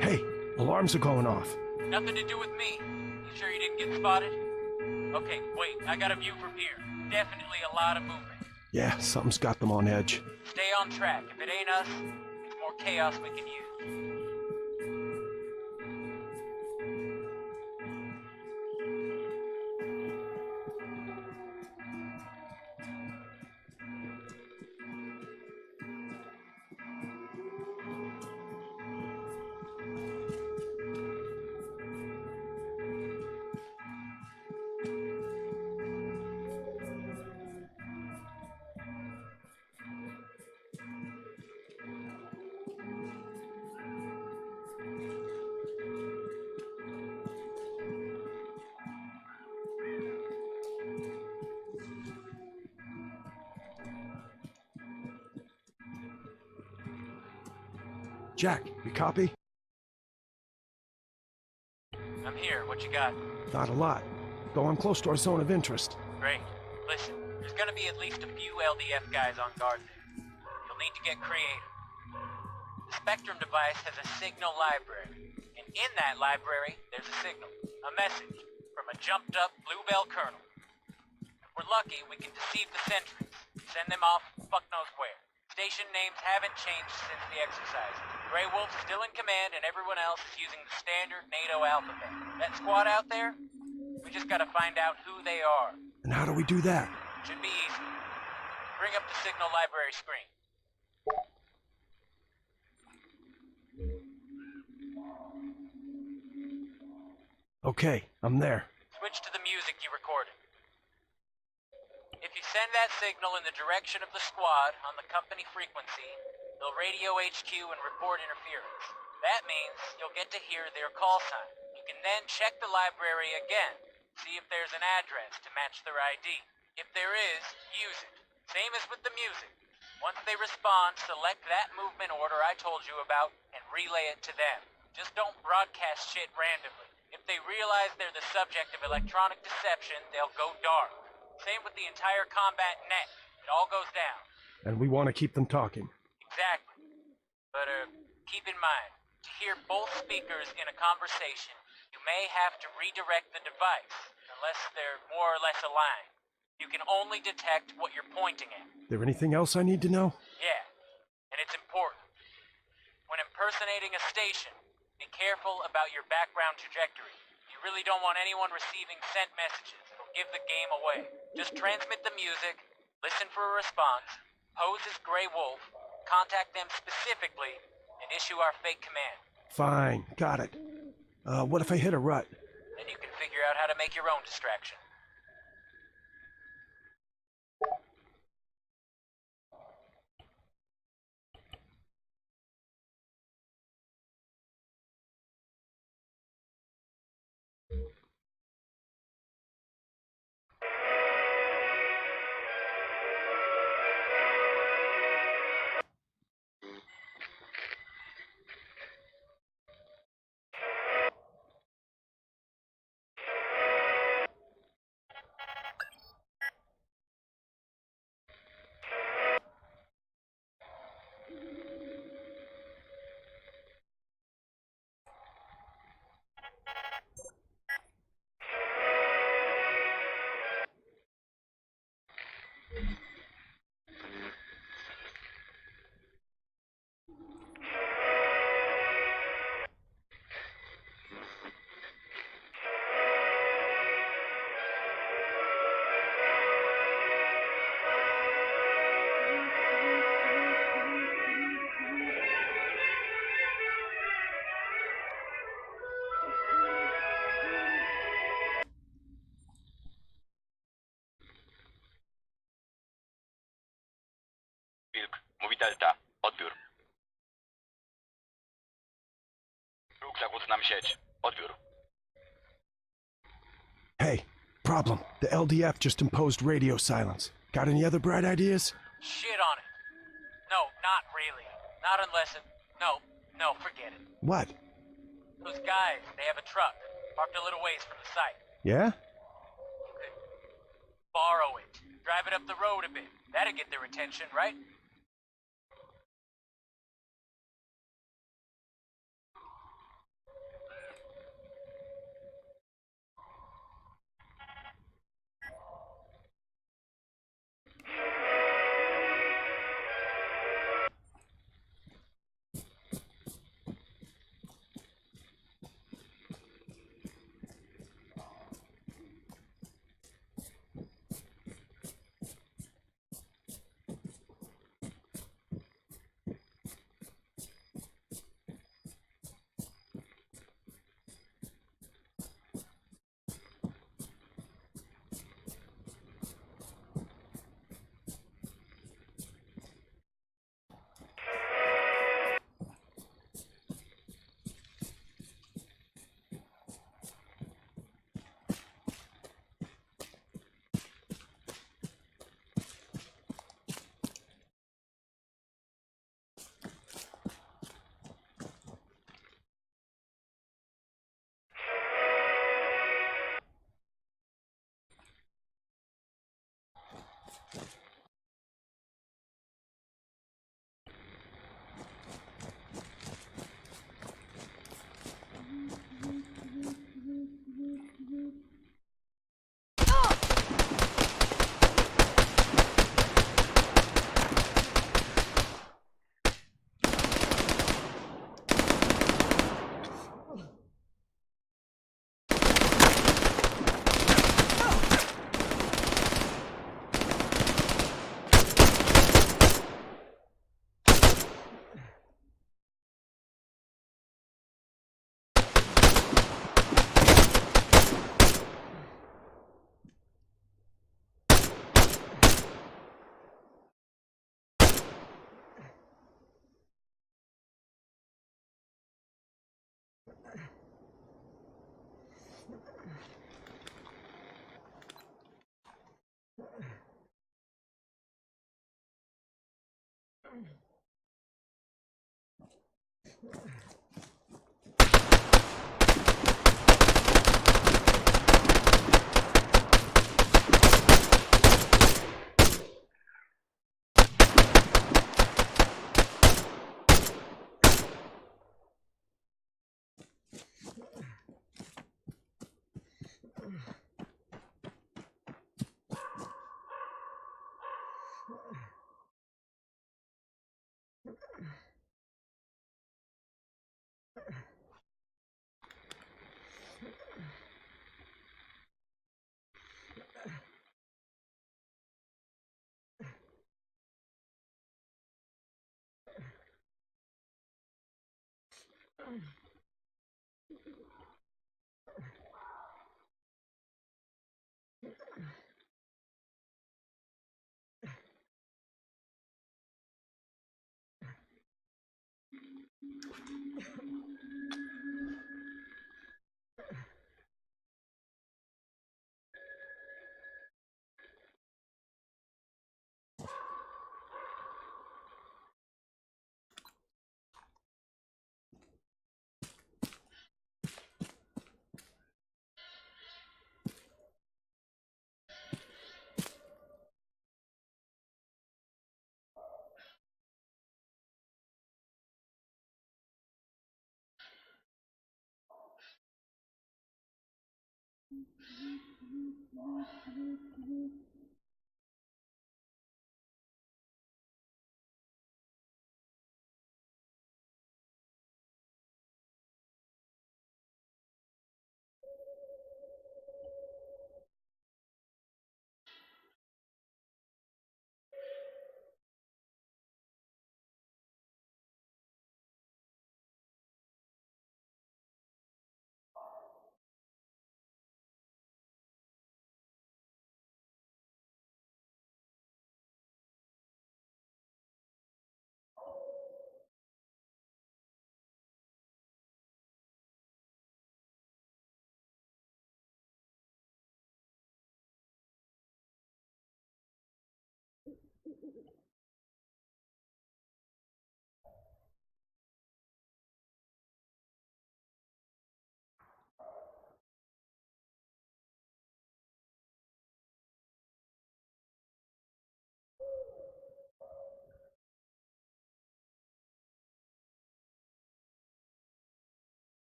Hey, alarms are going off.
Nothing to do with me. You sure you didn't get spotted? Okay, wait, I got a view from here. Definitely a lot of movement.
Yeah, something's got them on edge.
Stay on track. If it ain't us, it's more chaos we can use.
Jack, you copy?
I'm here. What you got?
Not a lot. Though I'm close to our zone of interest.
Great. Listen, there's gonna be at least a few LDF guys on guard there. You'll need to get creative. The Spectrum device has a signal library, and in that library, there's a signal, a message, from a jumped-up Bluebell colonel. If we're lucky, we can deceive the sentries, send them off fuck knows where. Station names haven't changed since the exercise. Grey Wolf's still in command, and everyone else is using the standard NATO alphabet. That squad out there, we just gotta find out who they are.
And how do we do that?
Should be easy. Bring up the signal library screen.
Okay, I'm there.
Switch to the music you recorded. If you send that signal in the direction of the squad on the company frequency, they'll radio HQ and report interference. That means you'll get to hear their call sign. You can then check the library again, see if there's an address to match their ID. If there is, use it. Same as with the music. Once they respond, select that movement order I told you about and relay it to them. Just don't broadcast shit randomly. If they realize they're the subject of electronic deception, they'll go dark. Same with the entire combat net. It all goes down.
And we want to keep them talking.
Exactly. But, keep in mind, to hear both speakers in a conversation, you may have to redirect the device, unless they're more or less aligned. You can only detect what you're pointing at.
There anything else I need to know?
Yeah, and it's important. When impersonating a station, be careful about your background trajectory. You really don't want anyone receiving sent messages. It'll give the game away. Just transmit the music, listen for a response, pose as Grey Wolf, contact them specifically, and issue our fake command.
Fine, got it. What if I hit a rut?
Then you can figure out how to make your own distraction.
Mówi Delta. Odbiór. Róg zakłóca nam sieć. Odbiór.
Hey, problem. The LDF just imposed radio silence. Got any other bright ideas?
Shit on it. No, not really. Not unless it... No, forget it.
What?
Those guys, they have a truck, parked a little ways from the site.
Yeah?
You could borrow it, drive it up the road a bit. That'd get their attention, right?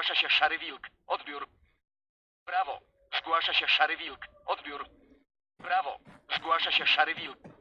Zgłasza się Szary Wilk. Odbiór. Brawo. Zgłasza się Szary Wilk. Odbiór. Brawo. Zgłasza się Szary Wilk.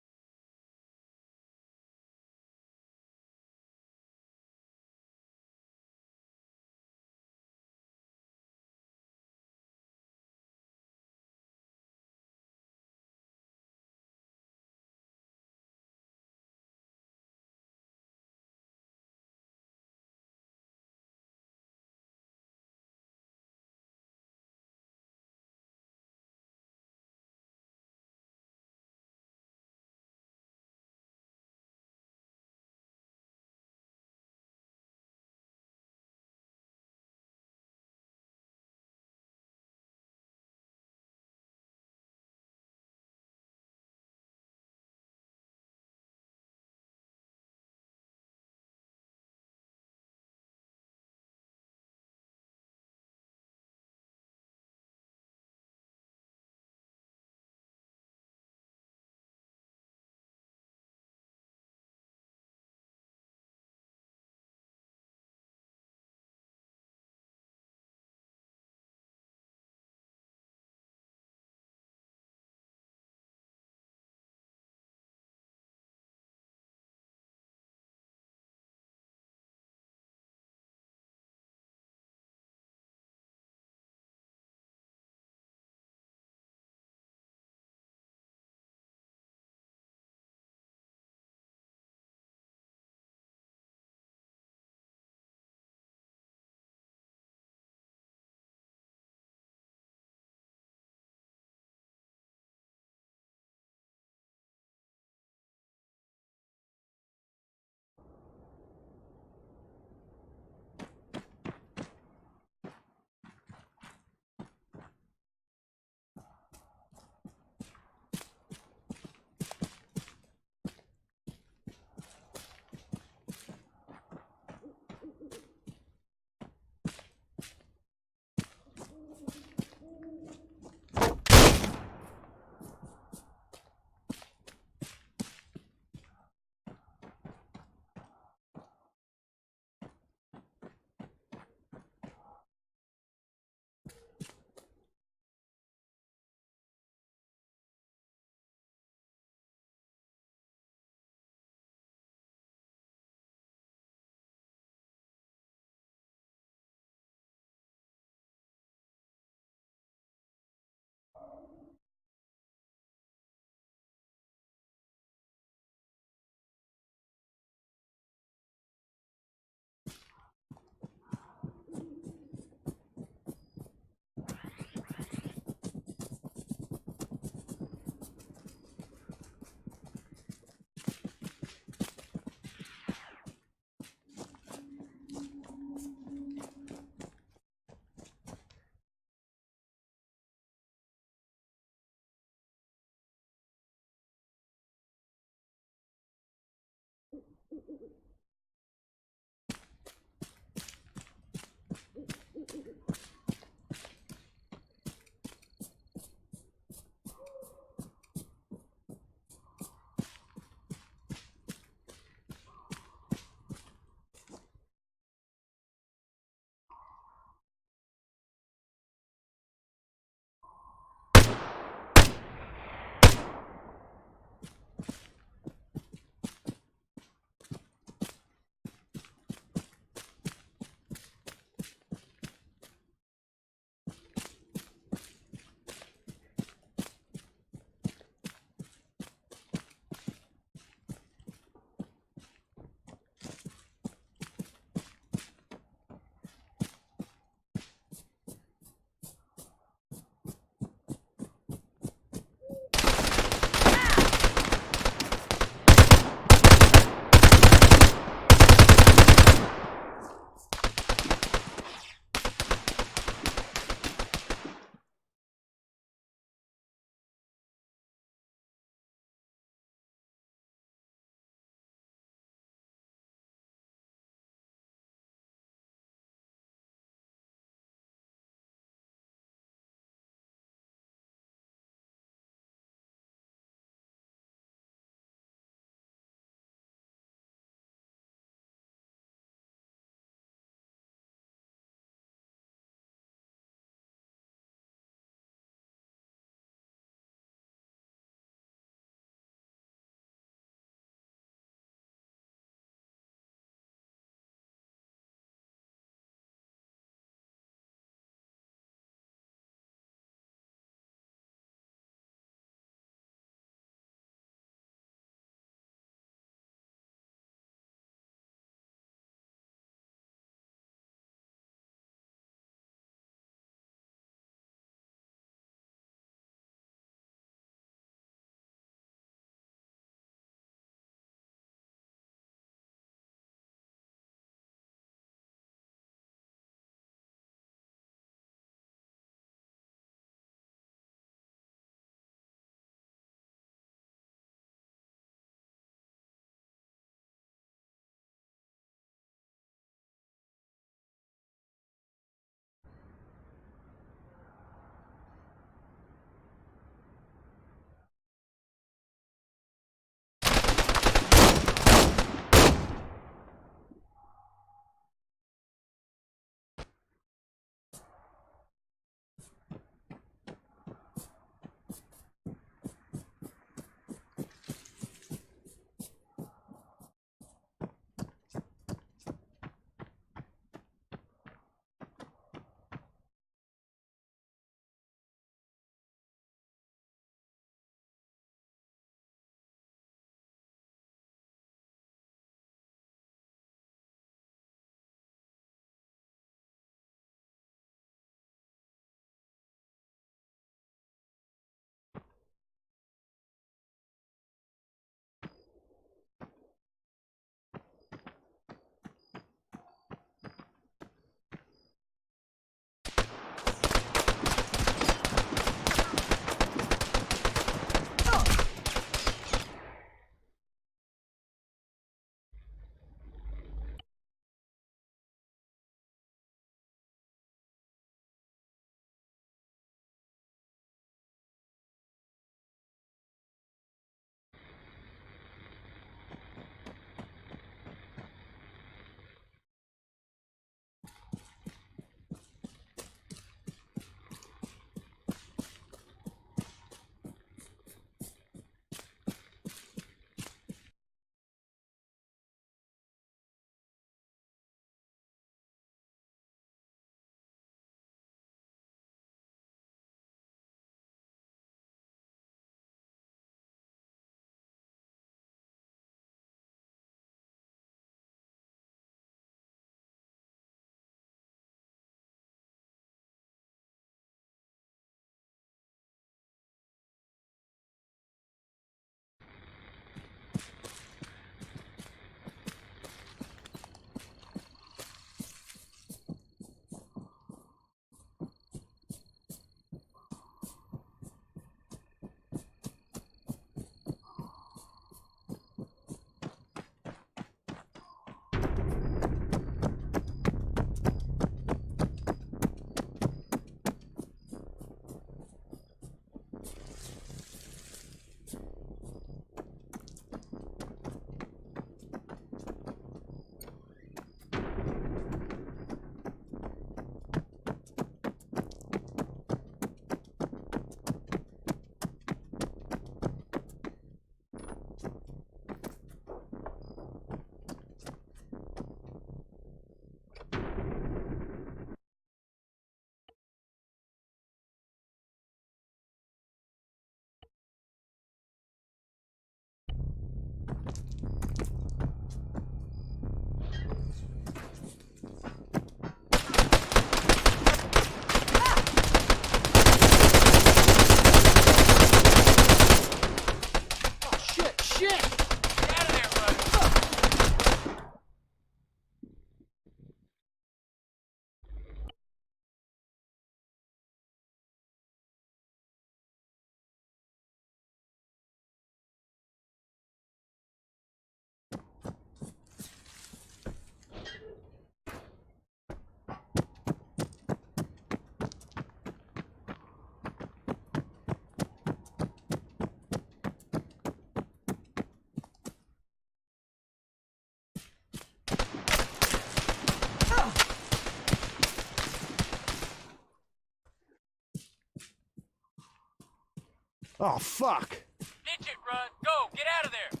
Oh, fuck!
Ditch it, Rudd. Go, get out of there.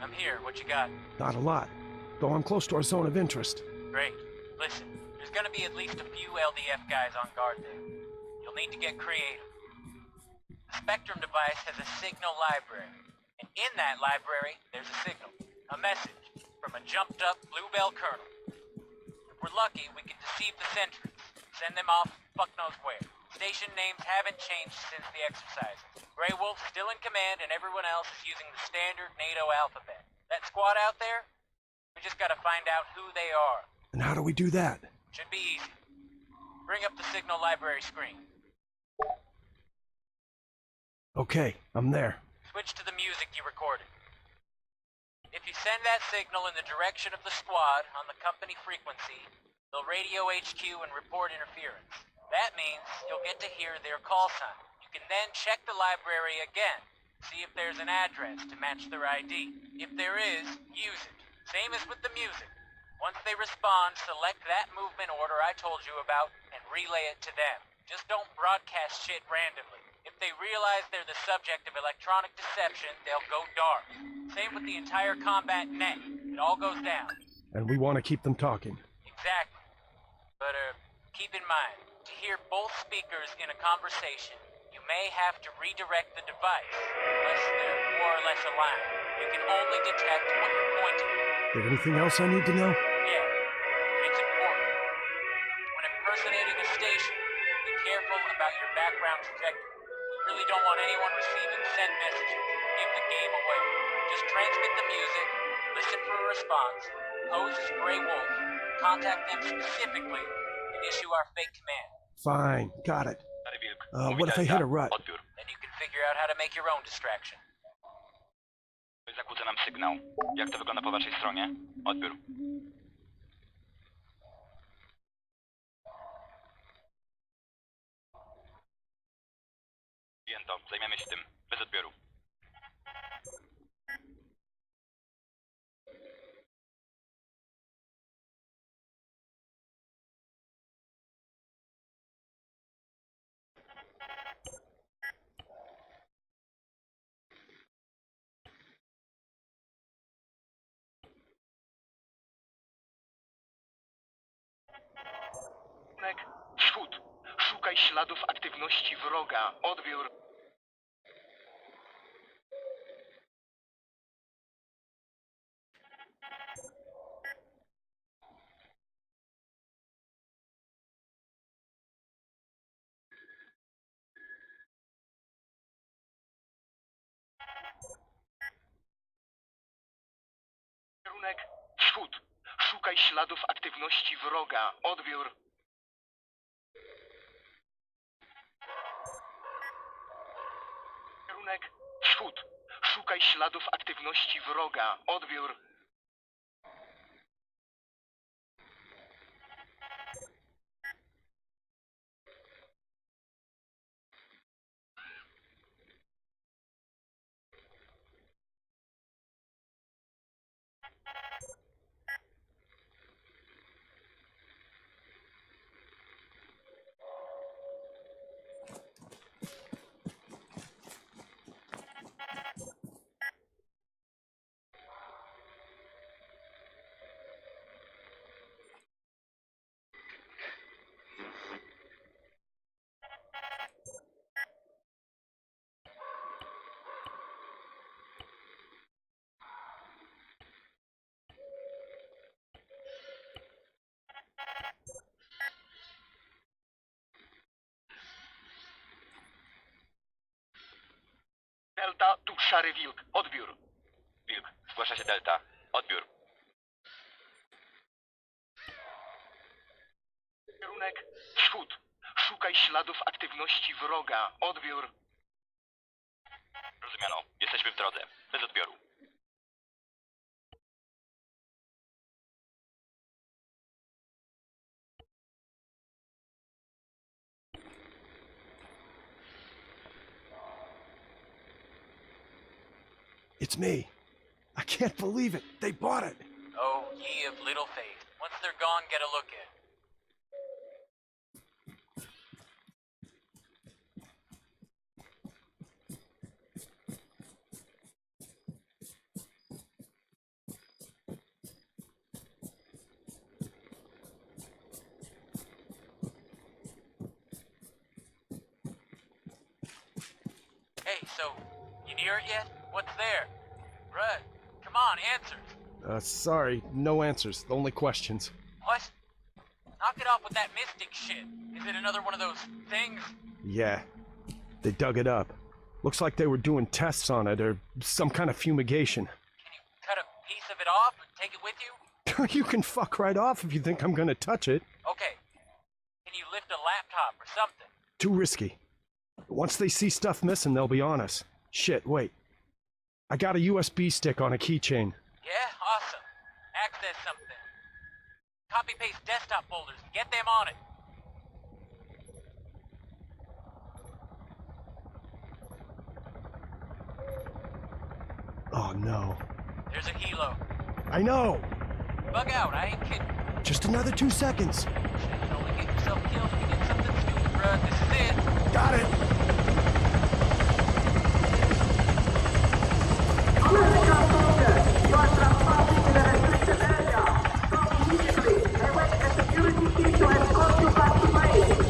I'm here. What you got?
Not a lot, though I'm close to our zone of interest.
Great. Listen, there's gonna be at least a few LDF guys on guard there. You'll need to get creative. The Spectrum device has a signal library, and in that library, there's a signal, a message, from a jumped-up Bluebell colonel. If we're lucky, we can deceive the sentries, send them off fuck knows where. Station names haven't changed since the exercises. Grey Wolf's still in command, and everyone else is using the standard NATO alphabet. That squad out there, we just gotta find out who they are.
And how do we do that?
Should be easy. Bring up the signal library screen.
Okay, I'm there.
Switch to the music you recorded. If you send that signal in the direction of the squad on the company frequency, they'll radio HQ and report interference. That means you'll get to hear their call sign. You can then check the library again, see if there's an address to match their ID. If there is, use it. Same as with the music. Once they respond, select that movement order I told you about and relay it to them. Just don't broadcast shit randomly. If they realize they're the subject of electronic deception, they'll go dark. Same with the entire combat net. It all goes down.
And we want to keep them talking.
Exactly. But, keep in mind, to hear both speakers in a conversation, you may have to redirect the device, unless they're more or less aligned. You can only detect what you're pointing at.
Anything else I need to know?
Yeah, it's important. When impersonating a station, be careful about your background trajectory. We really don't want anyone receiving send messages. Give the game away. Just transmit the music, listen for a response, pose as Grey Wolf, contact them specifically, and issue our fake command.
Fine, got it. What if I hit a rut?
Then you can figure out how to make your own distraction.
Zakłóca nam sygnał. Jak to wygląda po waszej stronie? Odbiór. Przyjęto. Zajmiemy się tym. Bez odbioru. Wschód. Szukaj śladów aktywności wroga. Odbiór. Kierunek wschód. Szukaj śladów aktywności wroga. Odbiór. Kierunek wschód. Szukaj śladów aktywności wroga. Odbiór. Delta, tu Szary Wilk. Odbiór. Wilk, zgłasza się Delta. Odbiór. Kierunek wschód. Szukaj śladów aktywności wroga. Odbiór. Rozumiano. Jesteśmy w drodze. Bez odbioru.
me. I can't believe it. They bought it.
Oh, ye of little faith. Once they're gone, get a look at it. Hey, so, you near it yet? What's there? Rudd, come on, answers.
Sorry, no answers. Only questions.
What? Knock it off with that mystic shit. Is it another one of those things?
Yeah. They dug it up. Looks like they were doing tests on it, or some kind of fumigation.
Can you cut a piece of it off and take it with you?
You can fuck right off if you think I'm gonna touch it.
Okay. Can you lift a laptop or something?
Too risky. Once they see stuff missing, they'll be on us. Shit, wait. I got a USB stick on a keychain.
Yeah, awesome. Access something. Copy-paste desktop folders and get them on it.
Oh no.
There's a helo.
I know!
Bug out, I ain't kidding.
Just another 2 seconds.
You can only get yourself killed if you did something stupid, bruh. This is it.
Got it!
American soldier, you are trespassing in the restricted area. Stop immediately and wait a security team to escort you back to base.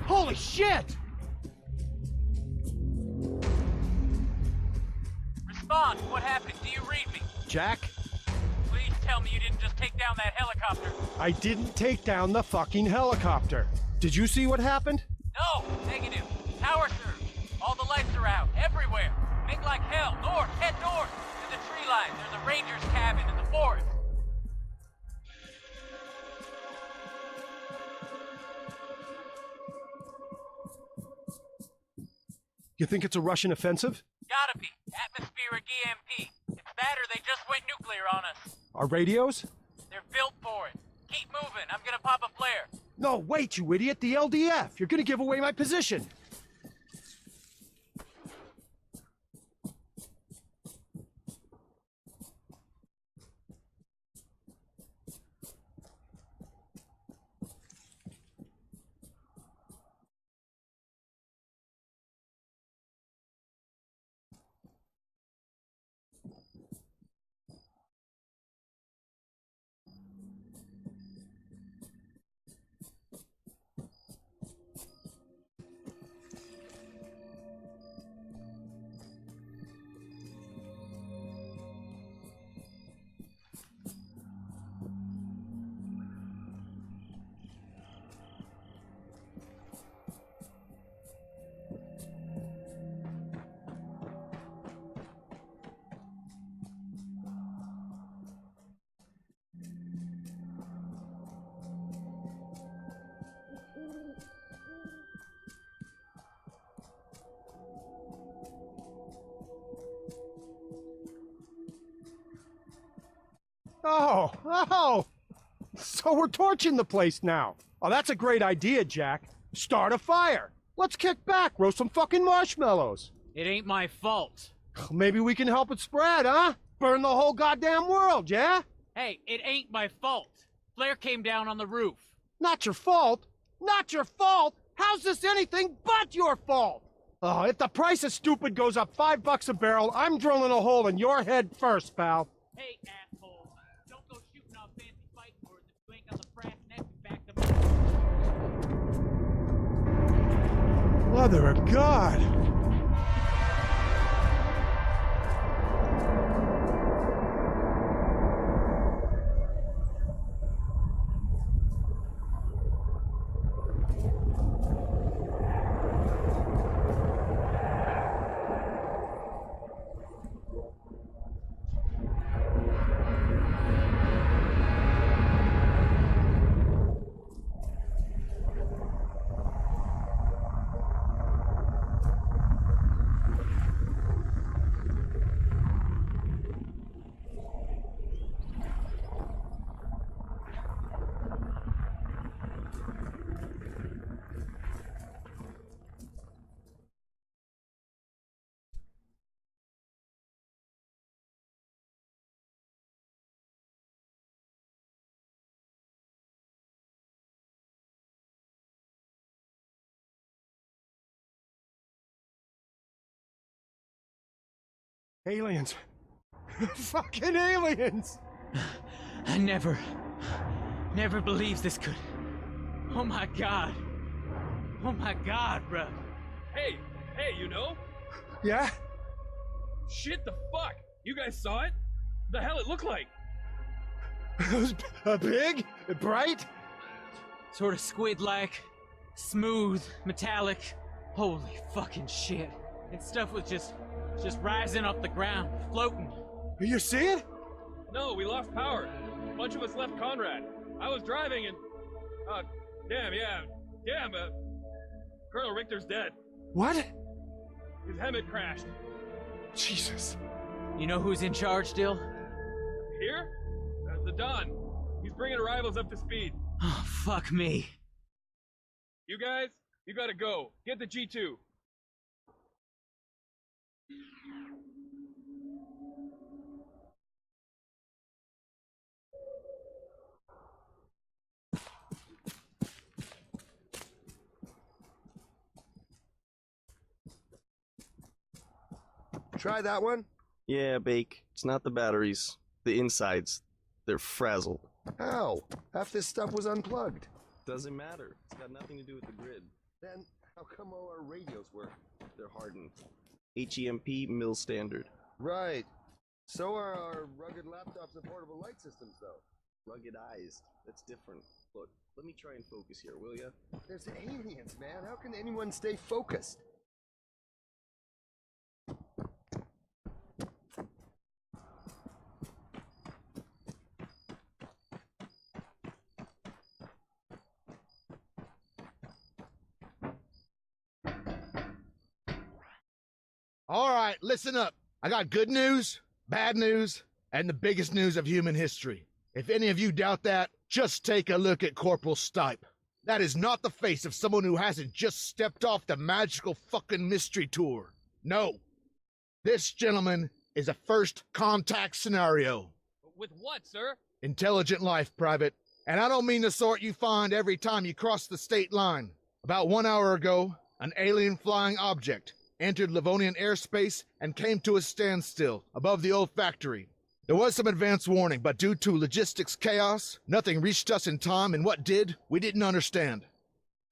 Holy shit!
Respond. What happened? Do you read me?
Jack,
Please tell me you didn't just take down that helicopter.
I didn't take down the fucking helicopter. Did you see what happened?
No, negative. Power surge. All the lights are out. Everywhere. Make like hell. North. Head north. To the tree line. There's a ranger's cabin in the forest.
You think it's a Russian offensive?
Gotta be. Atmospheric EMP. It's that or they just went nuclear on us.
Our radios?
They're built for it. Keep moving. I'm gonna pop a flare.
No, wait, you idiot. The LDF. You're gonna give away my position. Oh, so we're torching the place now. Oh, that's a great idea, Jack. Start a fire. Let's kick back, roast some fucking marshmallows.
It ain't my fault.
Maybe we can help it spread, huh? Burn the whole goddamn world, yeah?
Hey, it ain't my fault. Flare came down on the roof.
Not your fault. Not your fault. How's this anything but your fault? Oh, if the price of stupid goes up $5 a barrel, I'm drilling a hole in your head first, pal.
Hey, asshole. Don't go shooting off fancy fight words if you ain't got the brass neck to back them up.
Mother of God. Aliens. Fucking aliens!
I never believed this could. Oh my god. Oh my god, bro.
Hey, you know?
Yeah?
Shit, the fuck? You guys saw it? The hell it looked like?
It was big? Bright?
Sort of squid-like, smooth, metallic. Holy fucking shit. And stuff was just rising off the ground, floating.
You see it?
No, we lost power. A bunch of us left Conrad. I was driving and... Colonel Richter's dead.
What?
His Hemet crashed.
Jesus.
You know who's in charge, Dill?
Here? The Don. He's bringing arrivals up to speed.
Oh, fuck me.
You guys, you gotta go. Get the G2.
Try that one?
Yeah, Bake. It's not the batteries. The insides. They're frazzled.
How? Half this stuff was unplugged.
Doesn't matter. It's got nothing to do with the grid.
Then how come all our radios work?
They're hardened. HEMP mill standard.
Right. So are our rugged laptops and portable light systems, though.
Ruggedized. That's different. Look, let me try and focus here, will ya?
There's aliens, man. How can anyone stay focused?
All right, listen up. I got good news, bad news, and the biggest news of human history. If any of you doubt that, just take a look at Corporal Stipe. That is not the face of someone who hasn't just stepped off the magical fucking mystery tour. No. This gentleman is a first contact scenario.
With what, sir?
Intelligent life, Private. And I don't mean the sort you find every time you cross the state line. About 1 hour ago, an alien flying object entered Livonian airspace and came to a standstill above the old factory. There was some advance warning, but due to logistics chaos, nothing reached us in time, and what did, we didn't understand.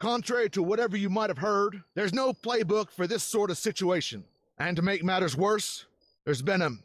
Contrary to whatever you might have heard, there's no playbook for this sort of situation. And to make matters worse, there's been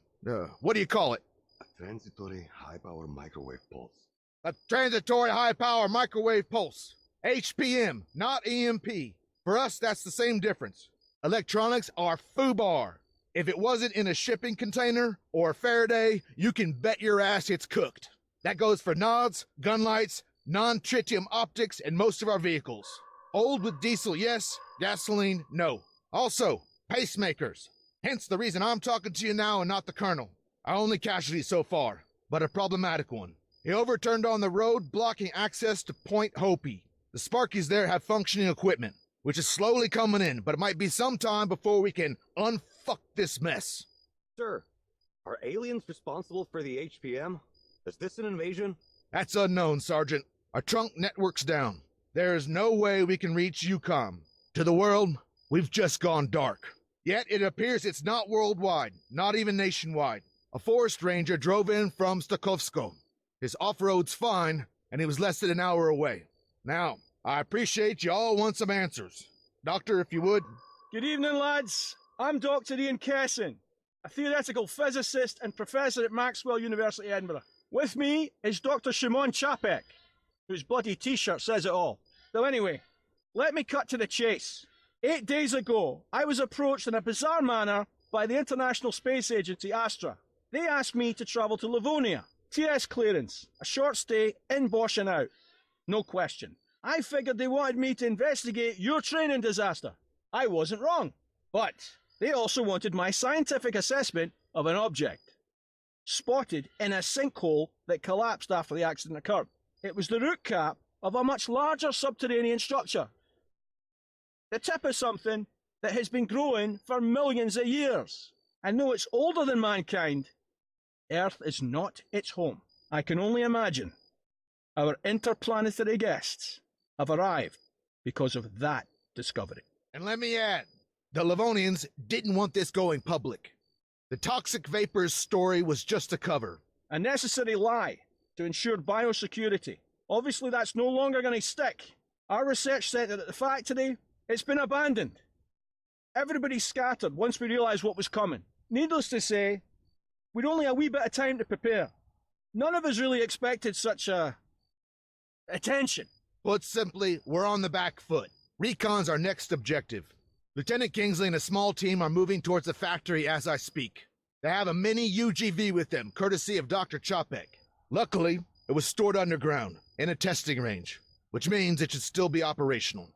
what do you call it?
A transitory high-power microwave pulse.
A transitory high-power microwave pulse. HPM, not EMP. For us, that's the same difference. Electronics are FUBAR. If it wasn't in a shipping container or a Faraday, you can bet your ass it's cooked. That goes for nods, gun lights, non-tritium optics, and most of our vehicles. Old with diesel, yes. Gasoline, no. Also, pacemakers. Hence the reason I'm talking to you now and not the Colonel. Our only casualty so far, but a problematic one. He overturned on the road, blocking access to Point Hopi. The Sparkies there have functioning equipment, which is slowly coming in, but it might be some time before we can unfuck this mess.
Sir, are aliens responsible for the HPM? Is this an invasion?
That's unknown, Sergeant. Our trunk network's down. There is no way we can reach UCOM. To the world, we've just gone dark. Yet it appears it's not worldwide, not even nationwide. A forest ranger drove in from Stokowsko. His off-road's fine, and he was less than an hour away. Now, I appreciate you all want some answers. Doctor, if you would.
Good evening, lads. I'm Dr. Ian Kesson, a theoretical physicist and professor at Maxwell University, Edinburgh. With me is Dr. Shimon Chapek, whose bloody t-shirt says it all. So anyway, let me cut to the chase. 8 days ago, I was approached in a bizarre manner by the International Space Agency, Astra. They asked me to travel to Livonia. TS clearance, a short stay, in Bosch and out. No question. I figured they wanted me to investigate your training disaster. I wasn't wrong. But they also wanted my scientific assessment of an object spotted in a sinkhole that collapsed after the accident occurred. It was the root cap of a much larger subterranean structure. The tip of something that has been growing for millions of years. And though it's older than mankind, Earth is not its home. I can only imagine our interplanetary guests have arrived because of that discovery.
And let me add, the Livonians didn't want this going public. The toxic vapors story was just a cover.
A necessary lie to ensure biosecurity. Obviously, that's no longer going to stick. Our research centre at the factory, it's been abandoned. Everybody scattered once we realised what was coming. Needless to say, we'd only a wee bit of time to prepare. None of us really expected such attention.
Put simply, we're on the back foot. Recon's our next objective. Lieutenant Kingsley and a small team are moving towards the factory as I speak. They have a mini UGV with them, courtesy of Dr. Chopek. Luckily, it was stored underground, in a testing range, which means it should still be operational.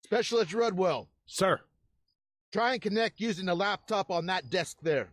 Specialist Rudwell.
Sir.
Try and connect using the laptop on that desk there.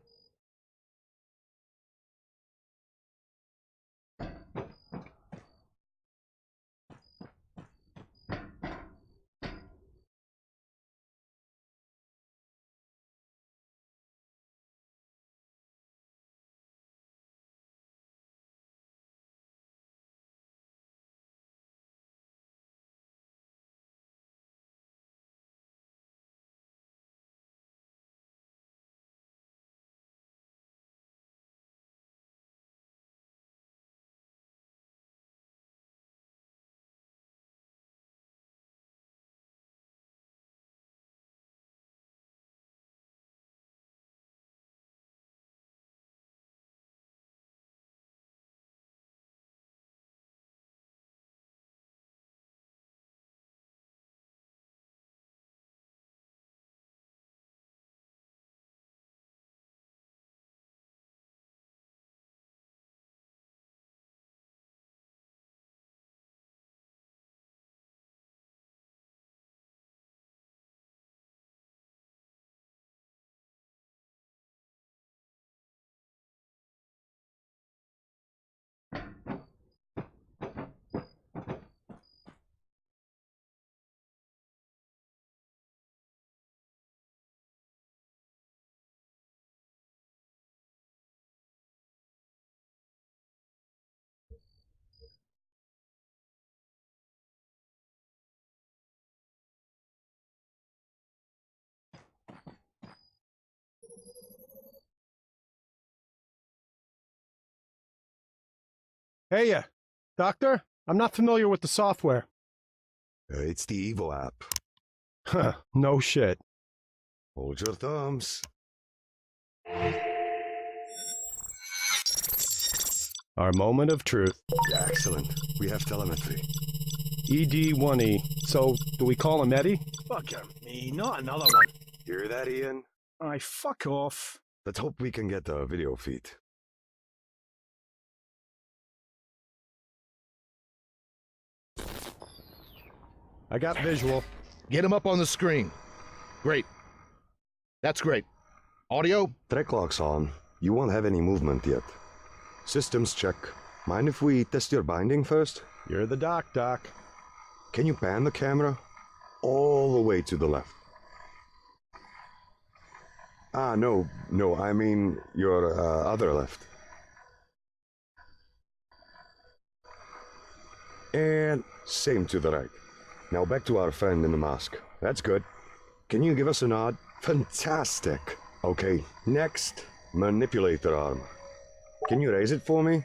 Hey, Doctor? I'm not familiar with the software.
It's the Evo app.
Huh, no shit.
Hold your thumbs.
Our moment of truth.
Yeah, excellent. We have telemetry.
ED1E. So, do we call him Eddie?
Fucker me, not another one.
Hear that, Ian?
Aye, fuck off.
Let's hope we can get the video feed.
I got visual.
Get him up on the screen. Great. That's great. Audio?
Track lock's on. You won't have any movement yet. Systems check. Mind if we test your binding first?
You're the doc.
Can you pan the camera? All the way to the left. Ah, no, I mean your other left. And same to the right. Now back to our friend in the mask. That's good. Can you give us a nod? Fantastic. Okay, next, manipulator arm. Can you raise it for me?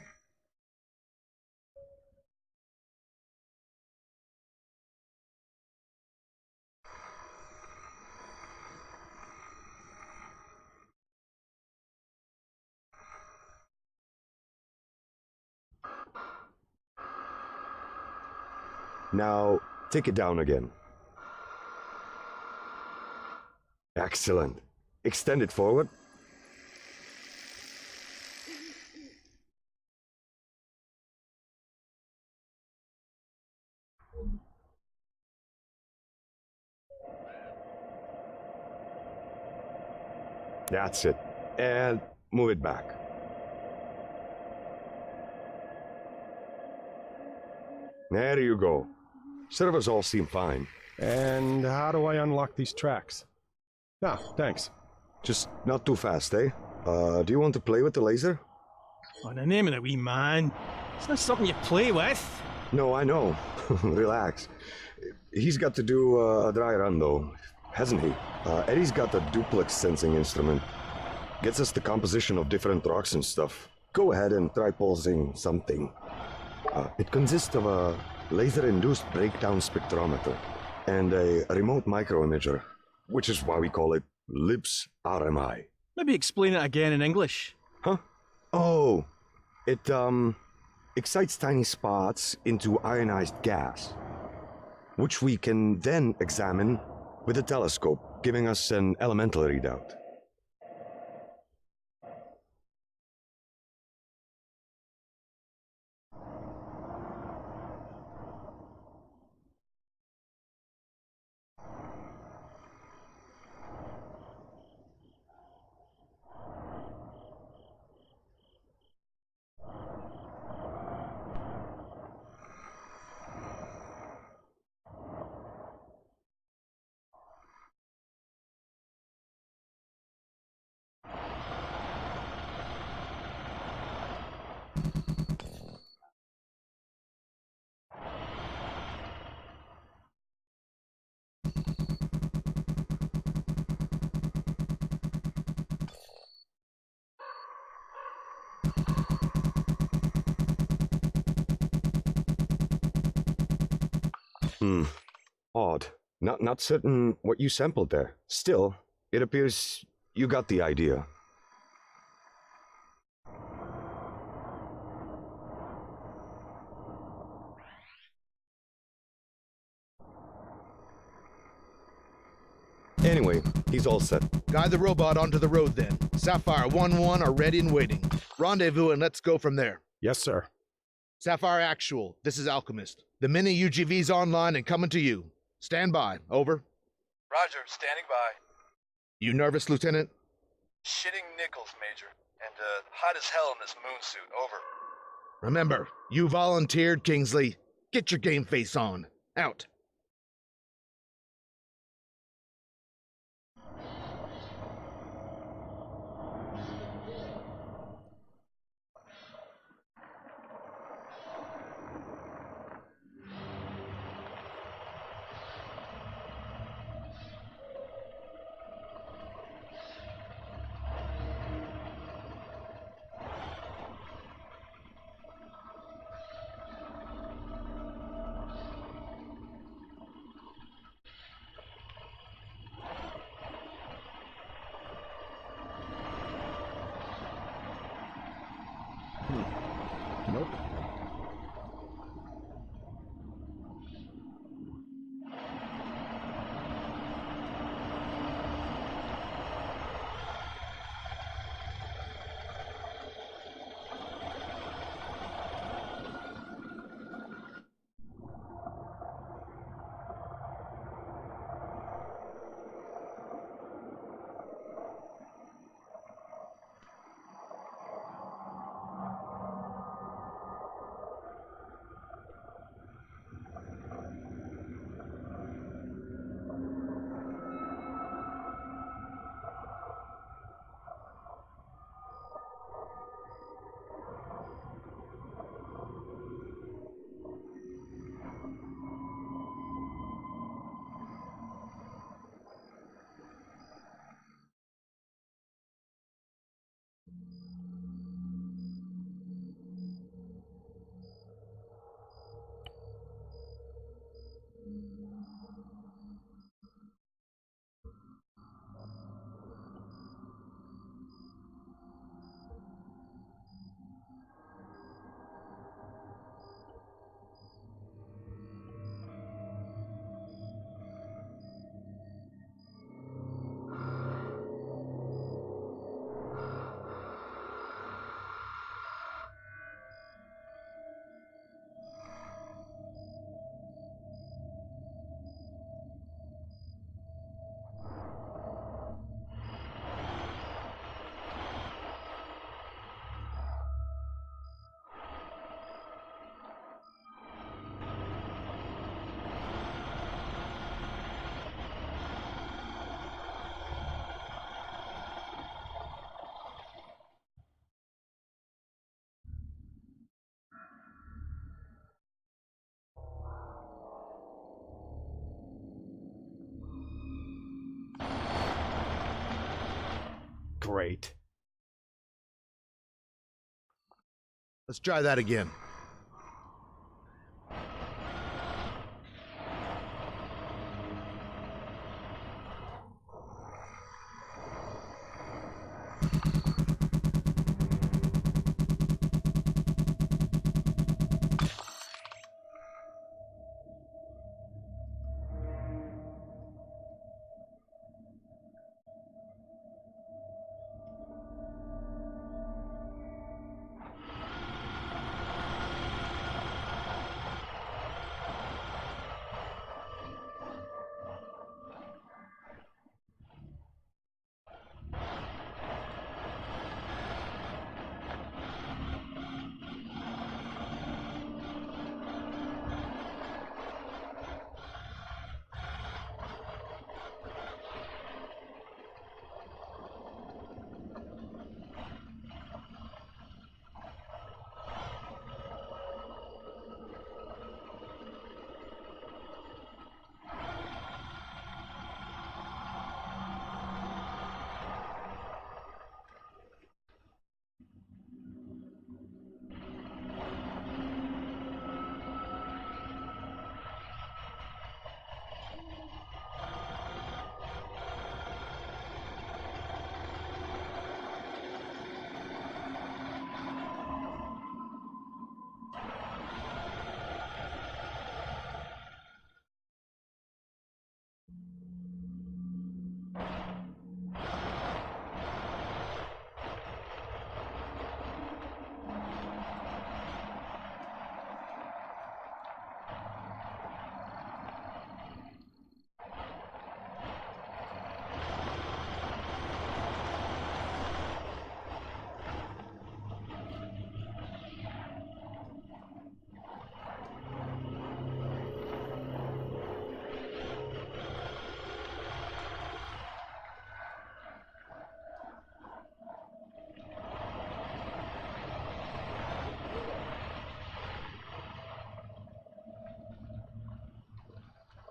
Now, take it down again. Excellent. Extend it forward. That's it. And move it back. There you go. Servers all seem fine.
And how do I unlock these tracks? Ah, thanks.
Just not too fast, eh? Do you want to play with the laser?
Oh, the name of the wee man. It's not something you play with.
No, I know. Relax. He's got to do a dry run, though, hasn't he? Eddie's got the duplex sensing instrument. gets us the composition of different rocks and stuff. Go ahead and try pulsing something. It consists of a laser-induced breakdown spectrometer and a remote microimager, which is why we call it LIBS RMI.
Maybe explain it again in English.
Huh? Oh, it excites tiny spots into ionized gas, which we can then examine with a telescope, giving us an elemental readout. Odd. Not certain what you sampled there. Still, it appears you got the idea. Anyway, he's all set.
Guide the robot onto the road then. Sapphire 1-1 are ready and waiting. Rendezvous and let's go from there.
Yes, sir.
Sapphire Actual, this is Alchemist. The mini UGV's online and coming to you. Stand by. Over.
Roger, standing by.
You nervous, Lieutenant?
Shitting nickels, Major. And, hot as hell in this moon suit. Over.
Remember, you volunteered, Kingsley. Get your game face on. Out.
Nope. Great.
Let's try that again.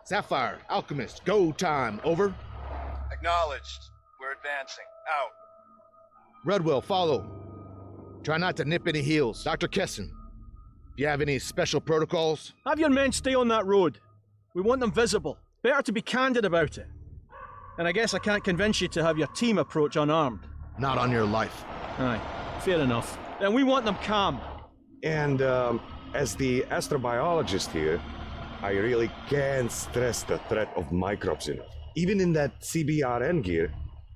Sapphire, Alchemist, go time, over.
Acknowledged. We're advancing. Out.
Redwell, follow. Try not to nip any heels. Dr. Kessin, do you have any special protocols?
Have your men stay on that road. We want them visible. Better to be candid about it. And I guess I can't convince you to have your team approach unarmed.
Not on your life.
Aye, fair enough. Then we want them calm.
And, as the astrobiologist here, I really can't stress the threat of microbes enough. Even in that CBRN gear,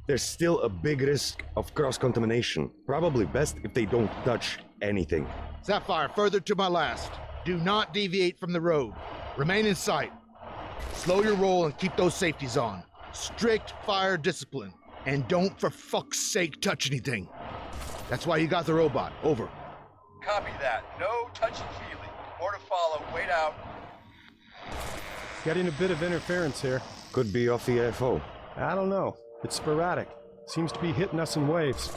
there's still a big risk of cross-contamination. Probably best if they don't touch anything.
Sapphire, further to my last. Do not deviate from the road. Remain in sight. Slow your roll and keep those safeties on. Strict fire discipline. And don't for fuck's sake touch anything. That's why you got the robot. Over.
Copy that. No touchy-feely. More to follow. Wait out.
Getting a bit of interference here.
Could be off the FO.
I don't know. It's sporadic. Seems to be hitting us in waves.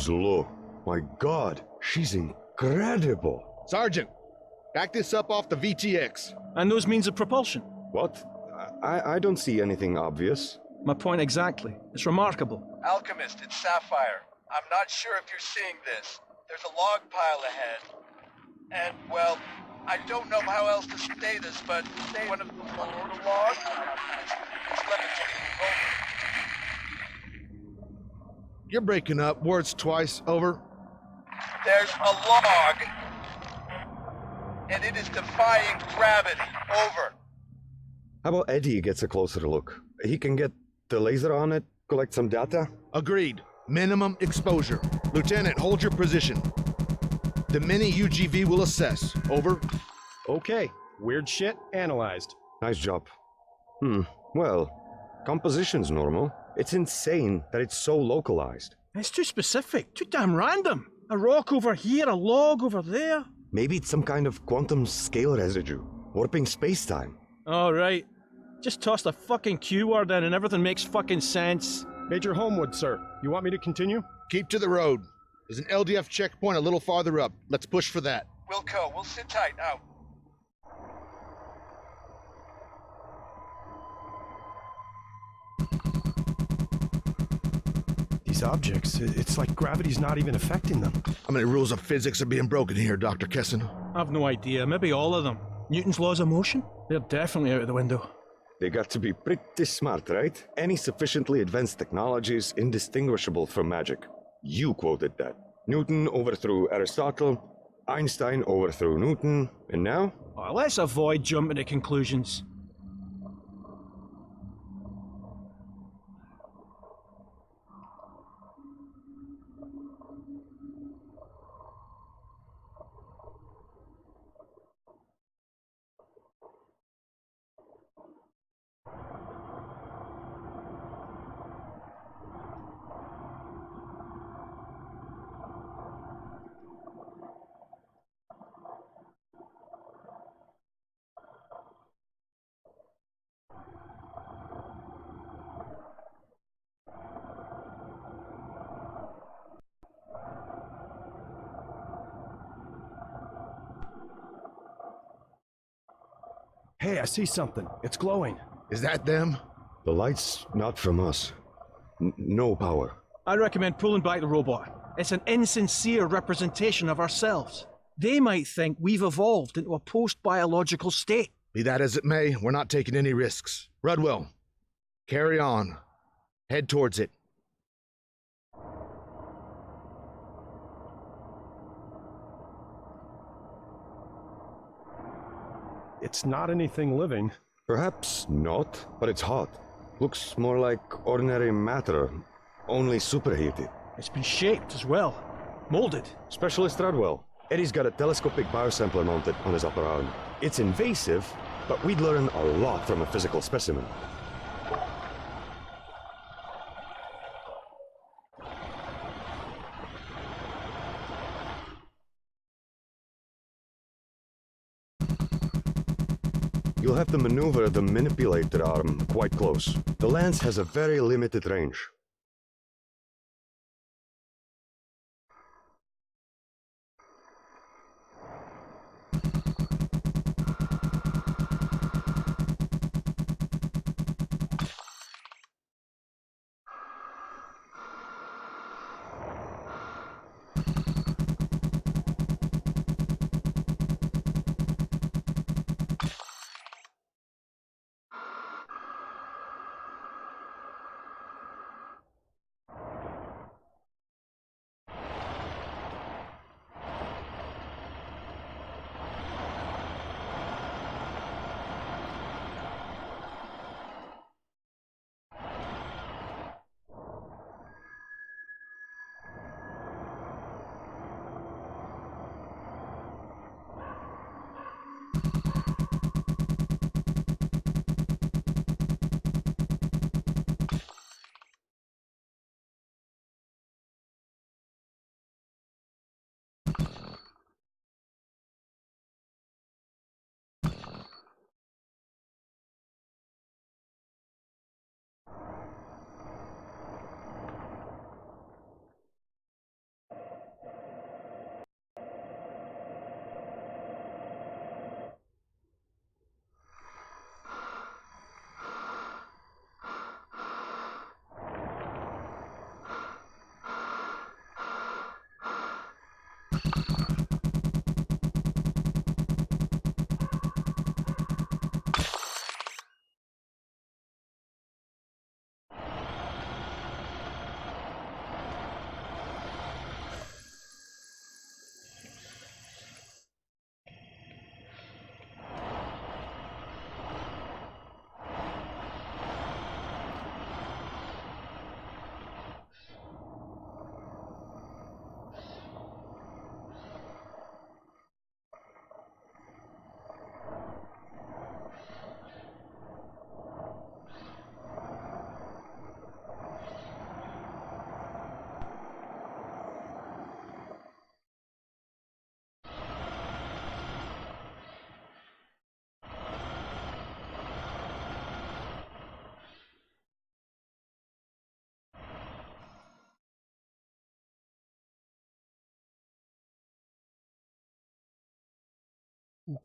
Look. My God, she's incredible.
Sergeant, back this up off the VTX.
And those means of propulsion?
What? I don't see anything obvious.
My point exactly. It's remarkable.
Alchemist, it's Sapphire. I'm not sure if you're seeing this. There's a log pile ahead. And, well, I don't know how else to say this, but one of the logs is levitating over.
You're breaking up. Words twice. Over.
There's a log, and it is defying gravity. Over.
How about Eddie gets a closer look? He can get the laser on it, collect some data?
Agreed. Minimum exposure. Lieutenant, hold your position. The mini UGV will assess. Over.
Okay. Weird shit analyzed.
Nice job. Well, composition's normal. It's insane that it's so localized.
It's too specific, too damn random. A rock over here, a log over there.
Maybe it's some kind of quantum scale residue, warping space-time.
All right. Just toss the fucking Q word in and everything makes fucking sense.
Major Homewood, sir. You want me to continue?
Keep to the road. There's an LDF checkpoint a little farther up. Let's push for that.
Wilco, we'll sit tight. Out.
These objects, it's like gravity's not even affecting them.
How many rules of physics are being broken here, Dr. Kessin?
I've no idea. Maybe all of them. Newton's laws of motion? They're definitely out of the window.
They got to be pretty smart, right? Any sufficiently advanced technology is indistinguishable from magic. You quoted that. Newton overthrew Aristotle, Einstein overthrew Newton, and now?
Oh, let's avoid jumping to conclusions.
Hey, I see something. It's glowing.
Is that them?
The light's not from us. No power.
I recommend pulling back the robot. It's an insincere representation of ourselves. They might think we've evolved into a post-biological state.
Be that as it may, we're not taking any risks. Rudwell, carry on. Head towards it.
It's not anything living.
Perhaps not, but it's hot. Looks more like ordinary matter, only superheated.
It's been shaped as well. Molded.
Specialist Rudwell. Eddie's got a telescopic biosampler mounted on his upper arm. It's invasive, but we'd learn a lot from a physical specimen. You'll have to maneuver the manipulator arm quite close. The lens has a very limited range.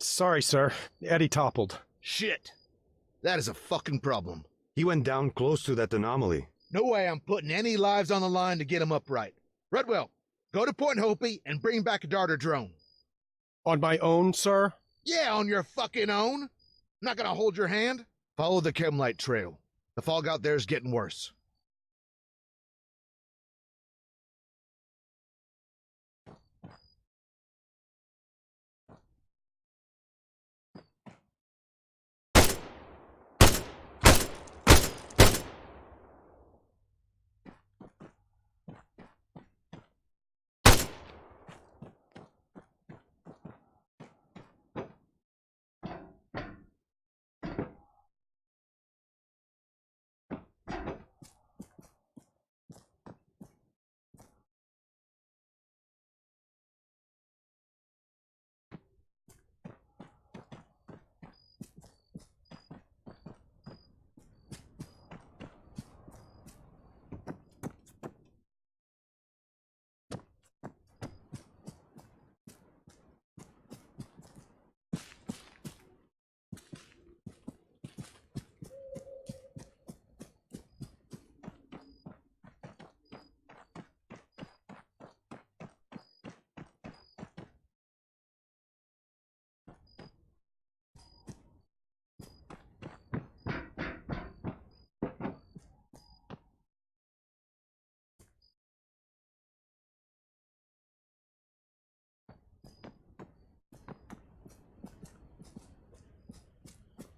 Sorry, sir. Eddie toppled.
Shit. That is a fucking problem.
He went down close to that anomaly.
No way I'm putting any lives on the line to get him upright. Redwell, go to Point Hopi and bring back a darter drone.
On my own, sir?
Yeah, on your fucking own. I'm not gonna hold your hand. Follow the Chemlight trail. The fog out there is getting worse.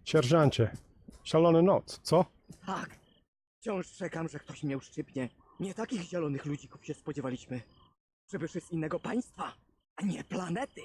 Sierżancie, szalona noc, co?
Tak. Wciąż czekam, że ktoś mnie uszczypnie. Nie takich zielonych ludzików się spodziewaliśmy. Przybyszy z innego państwa, a nie planety.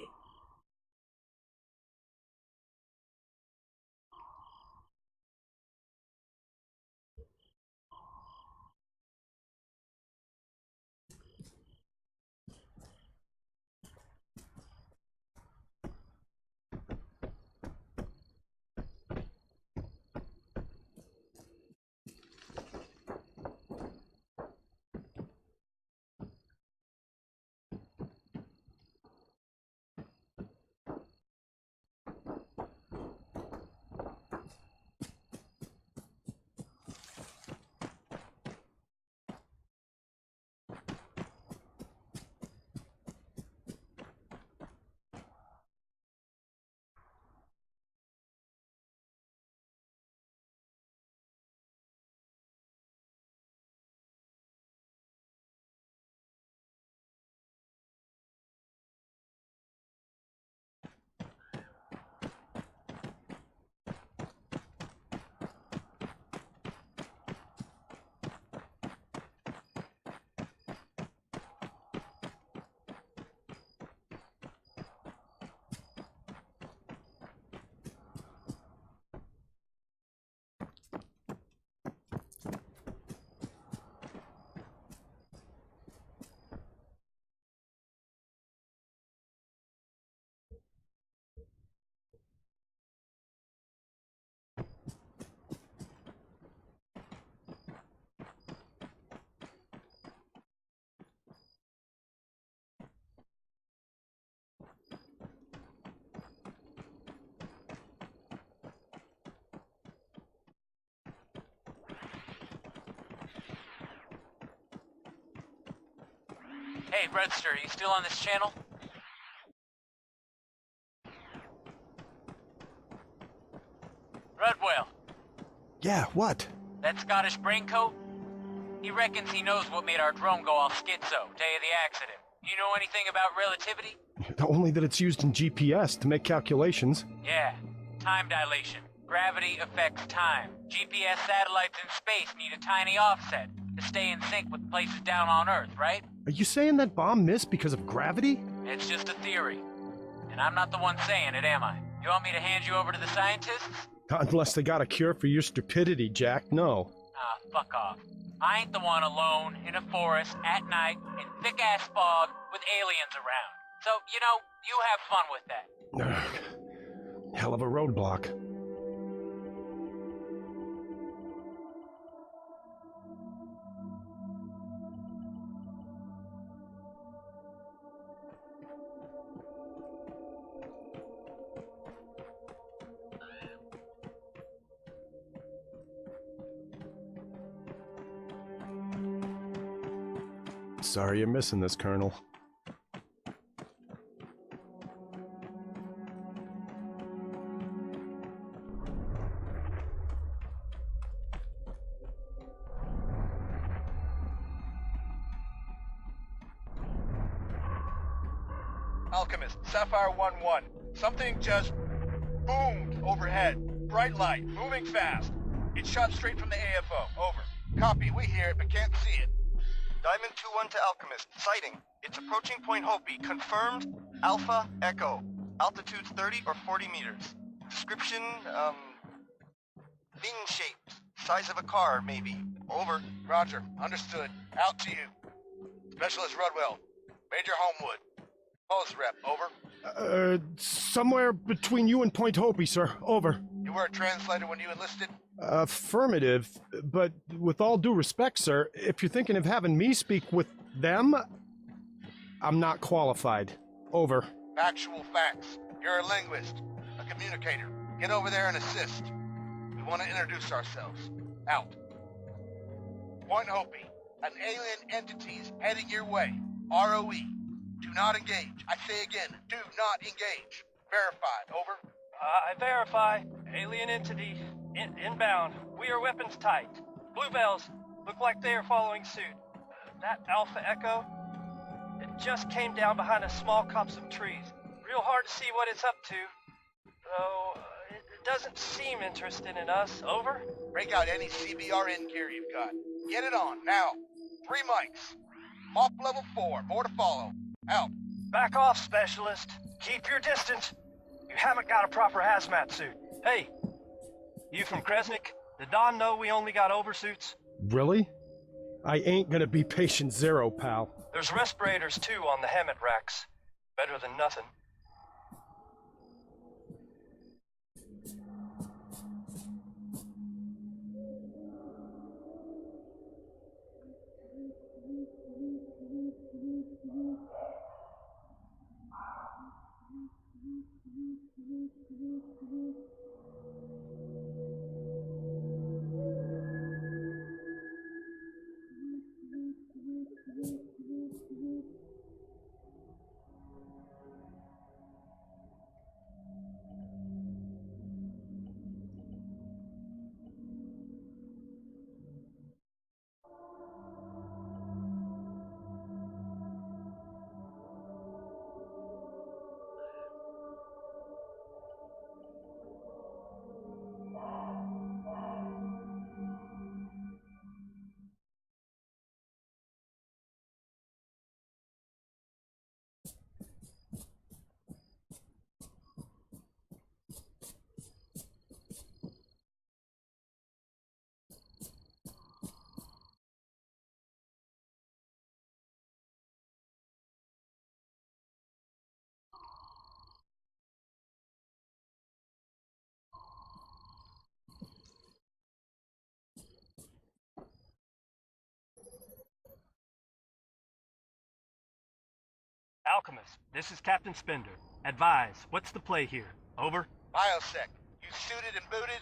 Hey, Redster, you still on this channel? Redwell,
Yeah, what?
that Scottish braincoat? He reckons he knows what made our drone go all schizo, day of the accident. You know anything about relativity?
Only that it's used in GPS to make calculations.
Yeah, time dilation. Gravity affects time. GPS satellites in space need a tiny offset to stay in sync with places down on Earth, right?
Are you saying that bomb missed because of gravity?
It's just a theory. And I'm not the one saying it, am I? You want me to hand you over to the scientists?
Not unless they got a cure for your stupidity, Jack, no.
Ah, fuck off. I ain't the one alone in a forest at night in thick-ass fog with aliens around. So, you know, you have fun with that.
Hell of a roadblock. Sorry you're missing this, Colonel.
Alchemist, Sapphire 1-1. Something just boomed overhead. Bright light, moving fast. It's shot straight from the AFO. Over. Copy, we hear it, but can't see it.
Diamond 2-1 to Alchemist. Sighting. It's approaching Point Hopi. Confirmed. Alpha Echo. Altitude's 30 or 40 meters. Description, fin-shaped. Size of a car, maybe. Over.
Roger. Understood. Out to you. Specialist Rudwell. Major Homewood. Pulse rep. Over.
Somewhere between you and Point Hopi, sir. Over.
You were a translator when you enlisted?
Affirmative, but with all due respect, sir, if you're thinking of having me speak with them, I'm not qualified. Over.
Factual facts. You're a linguist, a communicator. Get over there and assist. We want to introduce ourselves. Out. Point Hopi. An alien entity's heading your way. ROE. Do not engage. I say again, do not engage. Verified. Over.
I verify. Alien entity inbound. We are weapons tight. Bluebells look like they are following suit. That Alpha Echo, it just came down behind a small copse of trees. Real hard to see what it's up to. Though, it doesn't seem interested in us. Over.
Break out any CBRN gear you've got. Get it on, now. 3 mics. Off level 4. More to follow. Out.
Back off, Specialist. Keep your distance. You haven't got a proper hazmat suit. Hey, you from Kresnik? Did Don know we only got oversuits?
Really? I ain't gonna be patient zero, pal.
There's respirators, too, on the helmet racks. Better than nothing. Alchemist, this is Captain Spender. Advise, what's the play here? Over?
Biosec, you suited and booted?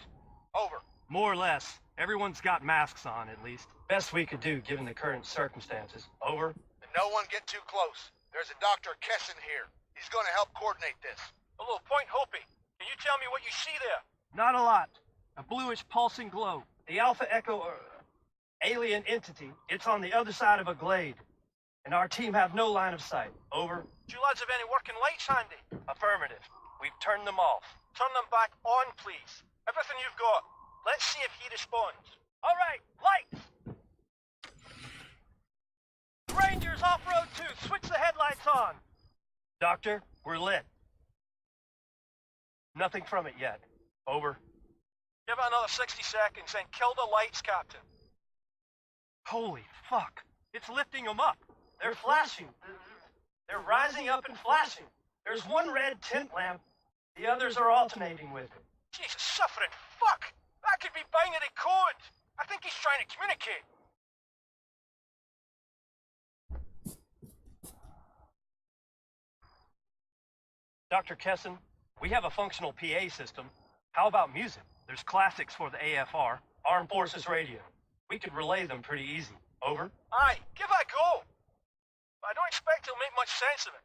Over.
More or less. Everyone's got masks on, at least. Best we could do, given the current circumstances. Over?
And no one get too close. There's a Dr. Kessin here. He's going to help coordinate this.
Hello, Point Hopi. Can you tell me what you see there? Not a lot. A bluish pulsing glow. The Alpha Echo, alien entity, it's on the other side of a glade. And our team have no line of sight. Over. Do you lads have any working lights handy? Affirmative. We've turned them off. Turn them back on, please. Everything you've got. Let's see if he responds. All right, lights! Rangers off-road 2, switch the headlights on. Doctor, we're lit. Nothing from it yet. Over. Give it another 60 seconds and kill the lights, Captain. Holy fuck. It's lifting them up. They're flashing. They're rising up and flashing. There's one red tint lamp. The others are alternating with it. Jesus, suffering fuck! That could be binary code. I think he's trying to communicate. Dr. Kessin, we have a functional PA system. How about music? There's classics for the AFR, Armed Forces Radio. We could relay them pretty easy. Over. Aye, give that a go. much sense of it.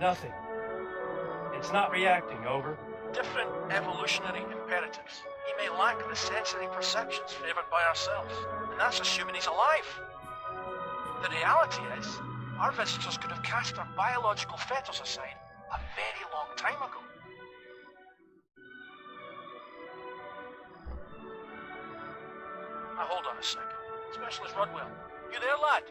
Nothing. It's not reacting, over. Different evolutionary imperatives. He may lack the sensory perceptions favored by ourselves, and that's assuming he's alive. The reality is, our visitors could have cast their biological fetters aside a very long time ago. Now hold on a second. Specialist Rudwell, you there, lad?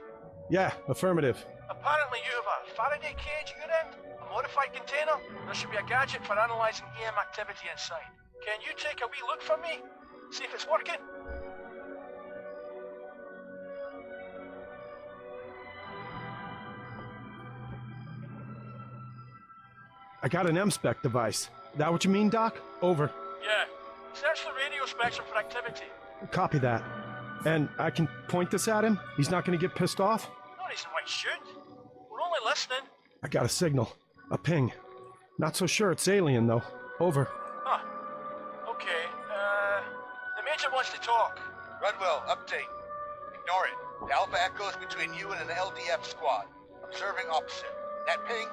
Yeah, affirmative.
Apparently you have a Faraday cage at your end, a modified container. There should be a gadget for analysing EM activity inside. Can you take a wee look for me? See if it's working?
I got an M-spec device. That what you mean, Doc? Over.
Yeah. Search the radio spectrum for activity.
Copy that. And I can point this at him? He's not gonna get pissed off?
No reason why he should. We're only listening.
I got a signal. A ping. Not so sure it's alien, though. Over.
Huh. Okay, the Major wants to talk.
Rudwell, update. Ignore it. The Alpha Echo is between you and an LDF squad. Observing opposite. That ping?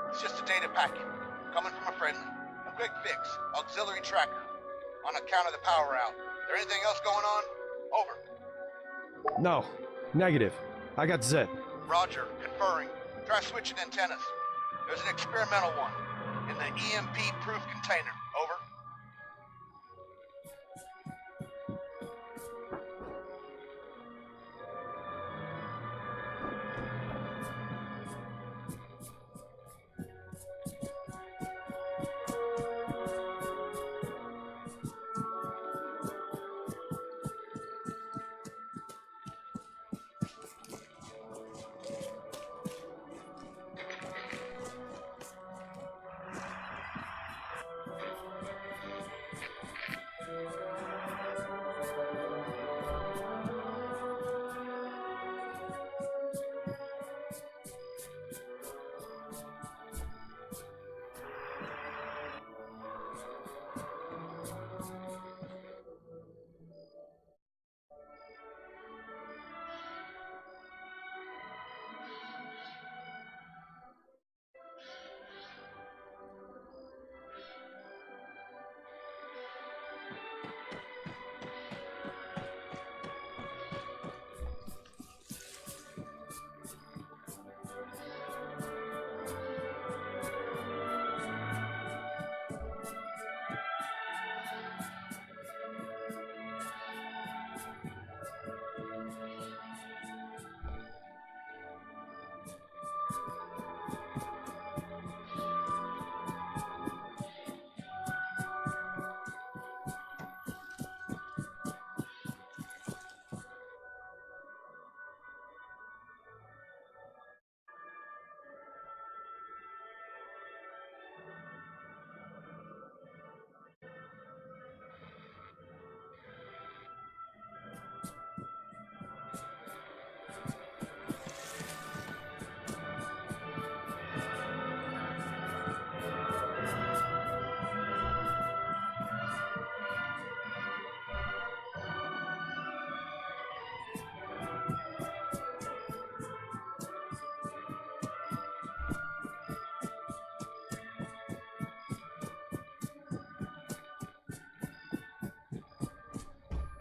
It's just a data packet. Coming from a friendly. A quick fix. Auxiliary tracker. On account of the power out. There anything else going on? Over.
No. Negative. I got Z.
Roger. Conferring. Try switching antennas. There's an experimental one. In the EMP-proof container. Over.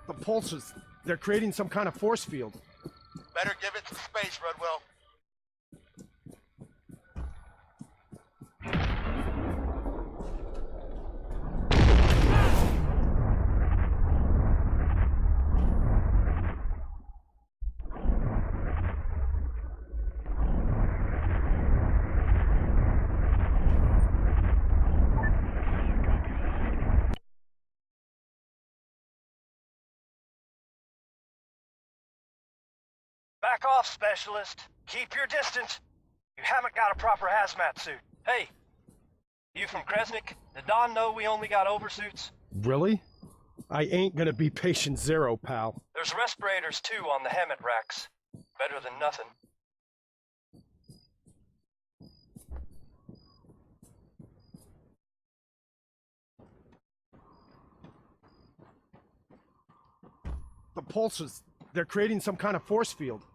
The pulses. They're creating some kind of force field.
Better give it some space, Rudwell.
Back off, Specialist. Keep your distance. You haven't got a proper hazmat suit. Hey, you from Kresnik? Did Don know we only got oversuits?
Really? I ain't gonna be patient zero, pal.
There's respirators, too, on the helmet racks. Better than nothing.
The pulses, they're creating some kind of force field.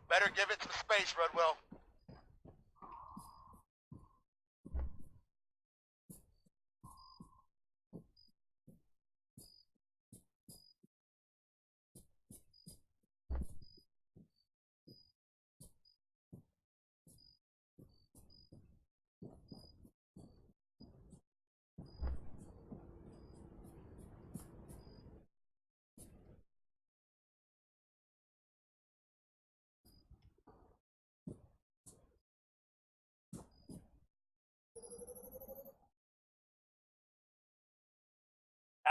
Better give it some space, Rudwell.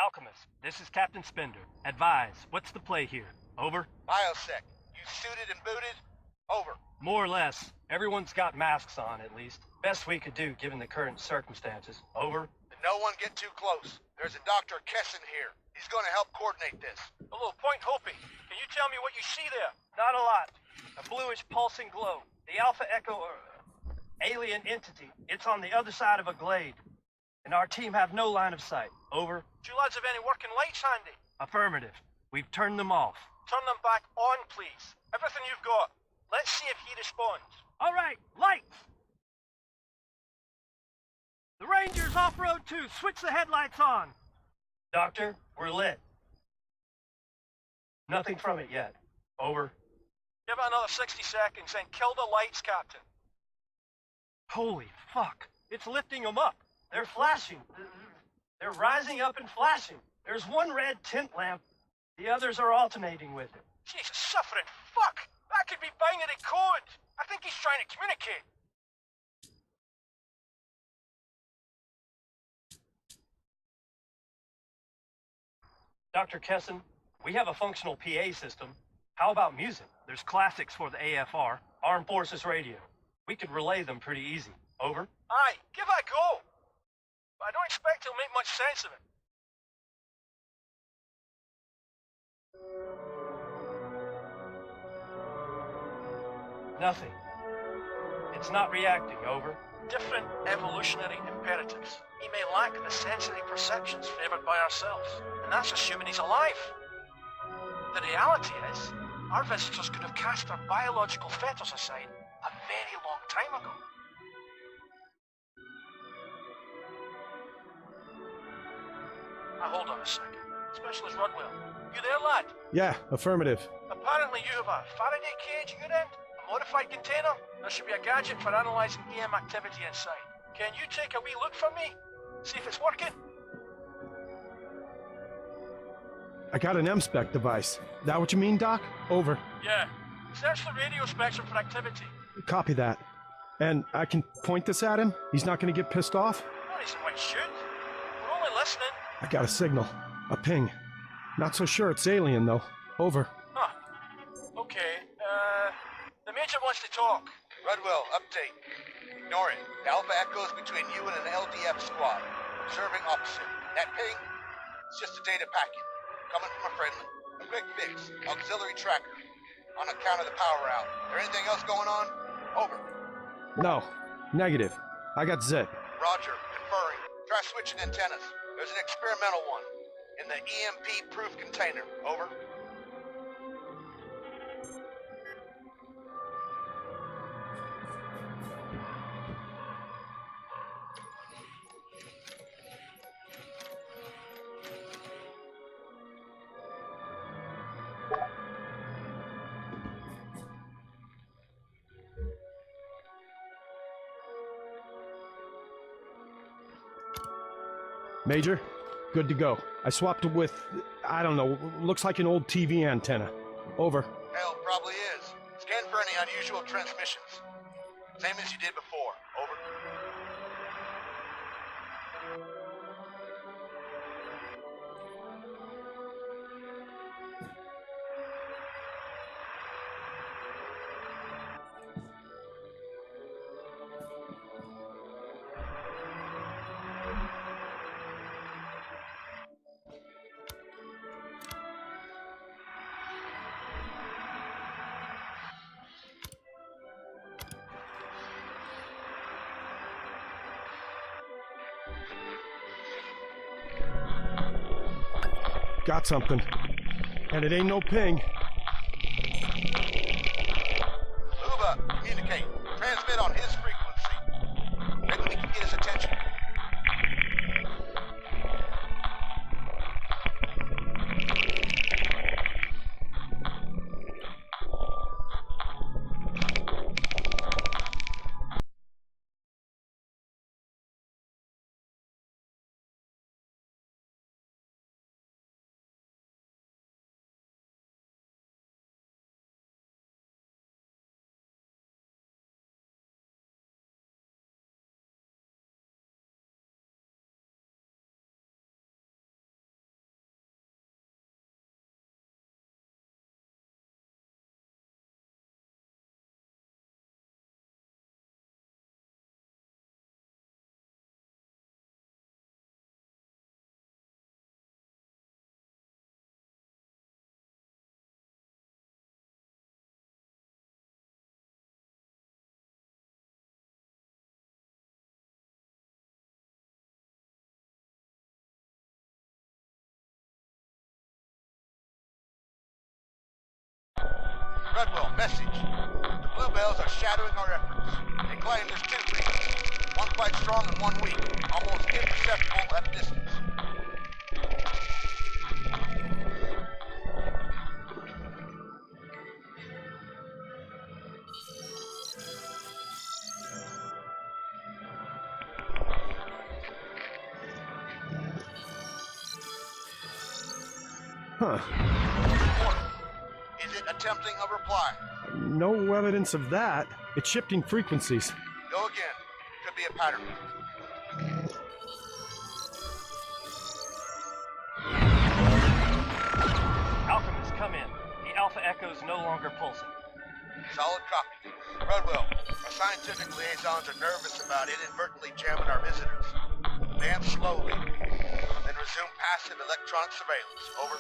Alchemist, this is Captain Spender. Advise, what's the play here? Over?
Biosec, you suited and booted? Over.
More or less. Everyone's got masks on, at least. Best we could do, given the current circumstances. Over?
No one get too close. There's a Dr. Kessin here. He's going to help coordinate this.
Hello, Point Hopi. Can you tell me what you see there? Not a lot. A bluish pulsing glow. The Alpha Echo alien entity. It's on the other side of a glade. And our team have no line of sight. Over. Do you lads have any working lights handy? Affirmative. We've turned them off. Turn them back on, please. Everything you've got. Let's see if he responds. All right, lights! The Ranger's off-road 2. Switch the headlights on. Doctor, we're lit. Nothing from it yet. Over. Give it another 60 seconds and kill the lights, Captain. Holy fuck. It's lifting them up. They're flashing. They're rising up and flashing. There's one red tint lamp. The others are alternating with it. Jesus, suffering fuck! That could be binary code. I think he's trying to communicate. Dr. Kessin, we have a functional PA system. How about music? There's classics for the AFR, Armed Forces Radio. We could relay them pretty easy. Over. Aye, give that a go. But I don't expect he'll make much sense of it. Nothing. It's not reacting, over. Different evolutionary imperatives. He may lack the sensory perceptions favored by ourselves, and that's assuming he's alive. The reality is, our visitors could have cast our biological fetters aside a very long time ago. Now hold on a second. Specialist Rudwell, you there, lad?
Yeah, affirmative.
Apparently you have a Faraday cage at your end? A modified container? There should be a gadget for analyzing EM activity inside. Can you take a wee look for me? See if it's working?
I got an M-spec device. That what you mean, Doc? Over.
Yeah. Search the radio spectrum for activity.
Copy that. And I can point this at him? He's not gonna get pissed off?
No reason why you should. We're only listening.
I got a signal. A ping. Not so sure it's alien, though. Over.
Huh. Okay, the Major wants to talk.
Rudwell, update. Ignore it. The Alpha Echo's between you and an LDF squad. Observing opposite. That ping? It's just a data packet. Coming from a friendly. A quick fix. Auxiliary tracker. On account of the power out. There anything else going on? Over.
No. Negative. I got zip.
Roger. Conferring. Try switching antennas. There's an experimental one. In the EMP-proof container. Over.
Major, good to go. I swapped it with, I don't know, looks like an old TV antenna. Over.
Hell, probably is. Scan for any unusual transmissions. Same as you did before. Over.
Got something. And it ain't no ping.
Uba, communicate. Transmit on his frequency. Maybe we can get his attention. Redwell, message. The Bluebells are shadowing our efforts. They claim there's two frequencies. One quite strong and one weak. Almost imperceptible at a distance.
Huh.
Is it attempting a reply?
No evidence of that. It's shifting frequencies.
Go again. Could be a pattern.
Alchemist, come in. The Alpha Echo's no longer pulsing.
Solid copy. Redwell, our scientific liaisons are nervous about inadvertently jamming our visitors. Land slowly, then resume passive electronic surveillance. Over.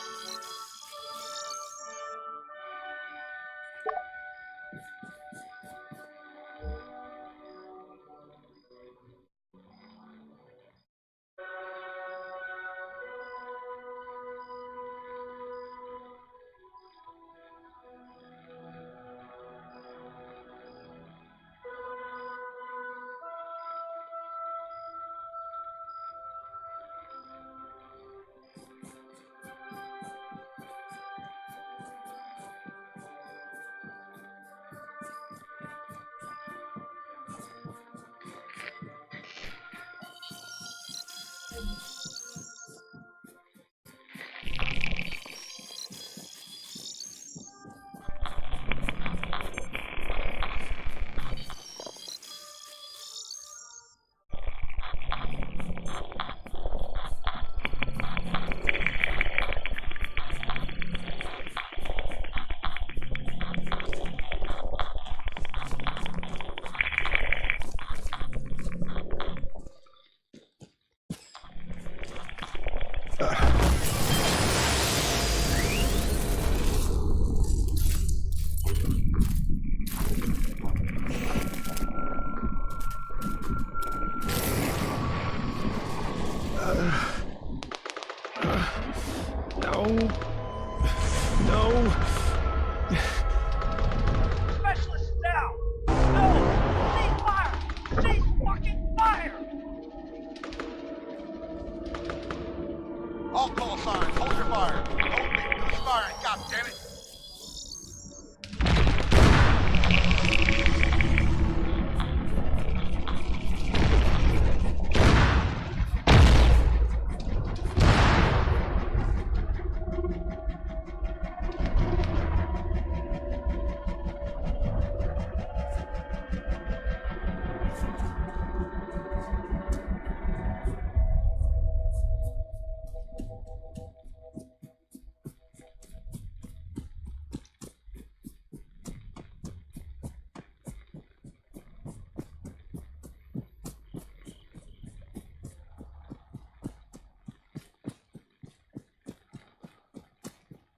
No.
Specialist down! No! Cease fire! Cease fucking fire!
All call signs, hold your fire. Open, who's firing? God damn it!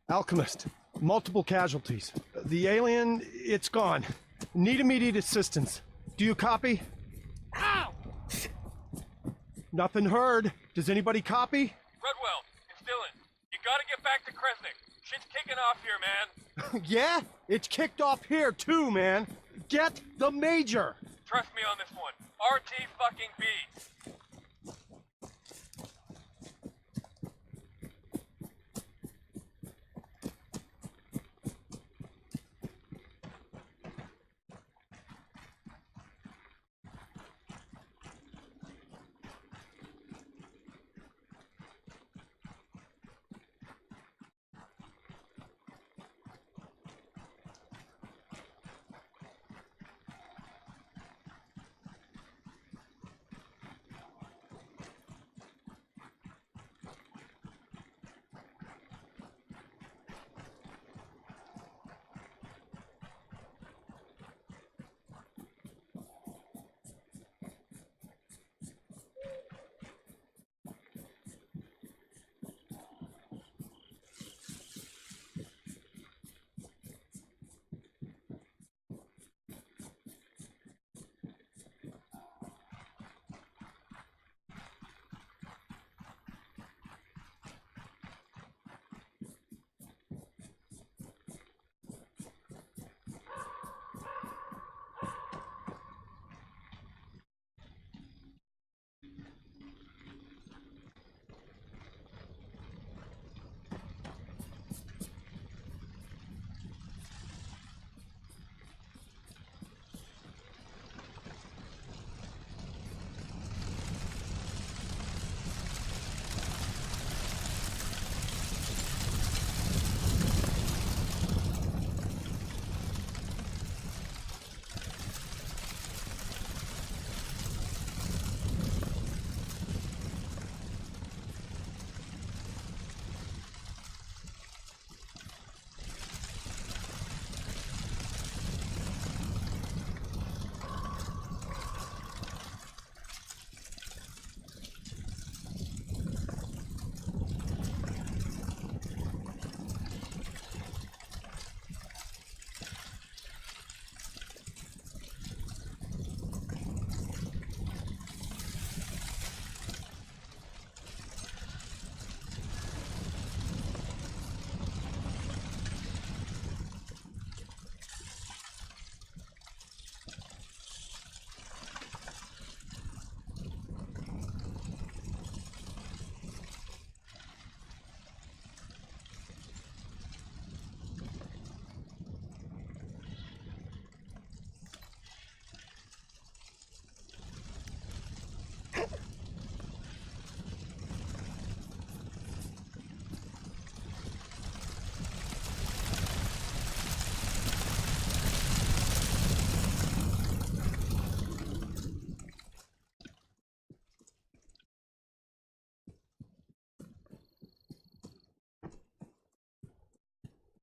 Alchemist, multiple casualties. The alien, it's gone. Need immediate assistance. Do you copy?
Ow!
Nothing heard. Does anybody copy?
Redwell, it's Dylan. You gotta get back to Kresnik. Shit's kicking
Yeah? It's kicked off here too, man. Get the major.
Trust me on this one. RT fucking B.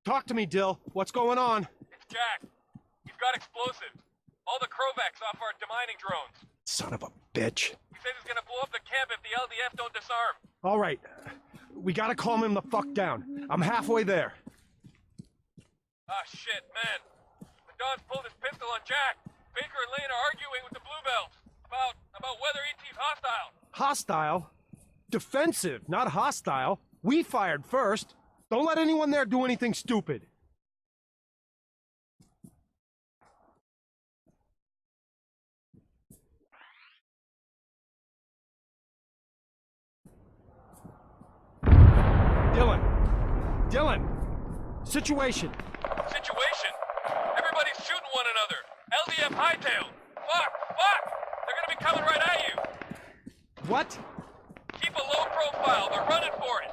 Talk to me, Dill. What's going on?
It's Jack. He's got explosives. All the Krovacs off our demining drones.
Son of a bitch.
He says he's gonna blow up the camp if the LDF don't disarm.
All right. We gotta calm him the fuck down. I'm halfway there.
Ah, shit, man. The Don's pulled his pistol on Jack. Baker and Lane are arguing with the Bluebells about whether ET's hostile.
Hostile? Defensive, not hostile. We fired first. Don't let anyone there do anything stupid. Dylan! Situation!
Situation? Everybody's shooting one another. LDF hightail. Fuck! They're gonna be coming right at you.
What?
Keep a low profile. They're running for it.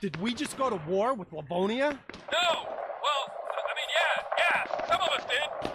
Did we just go to war with Livonia?
No! Well, I mean, yeah, some of us did.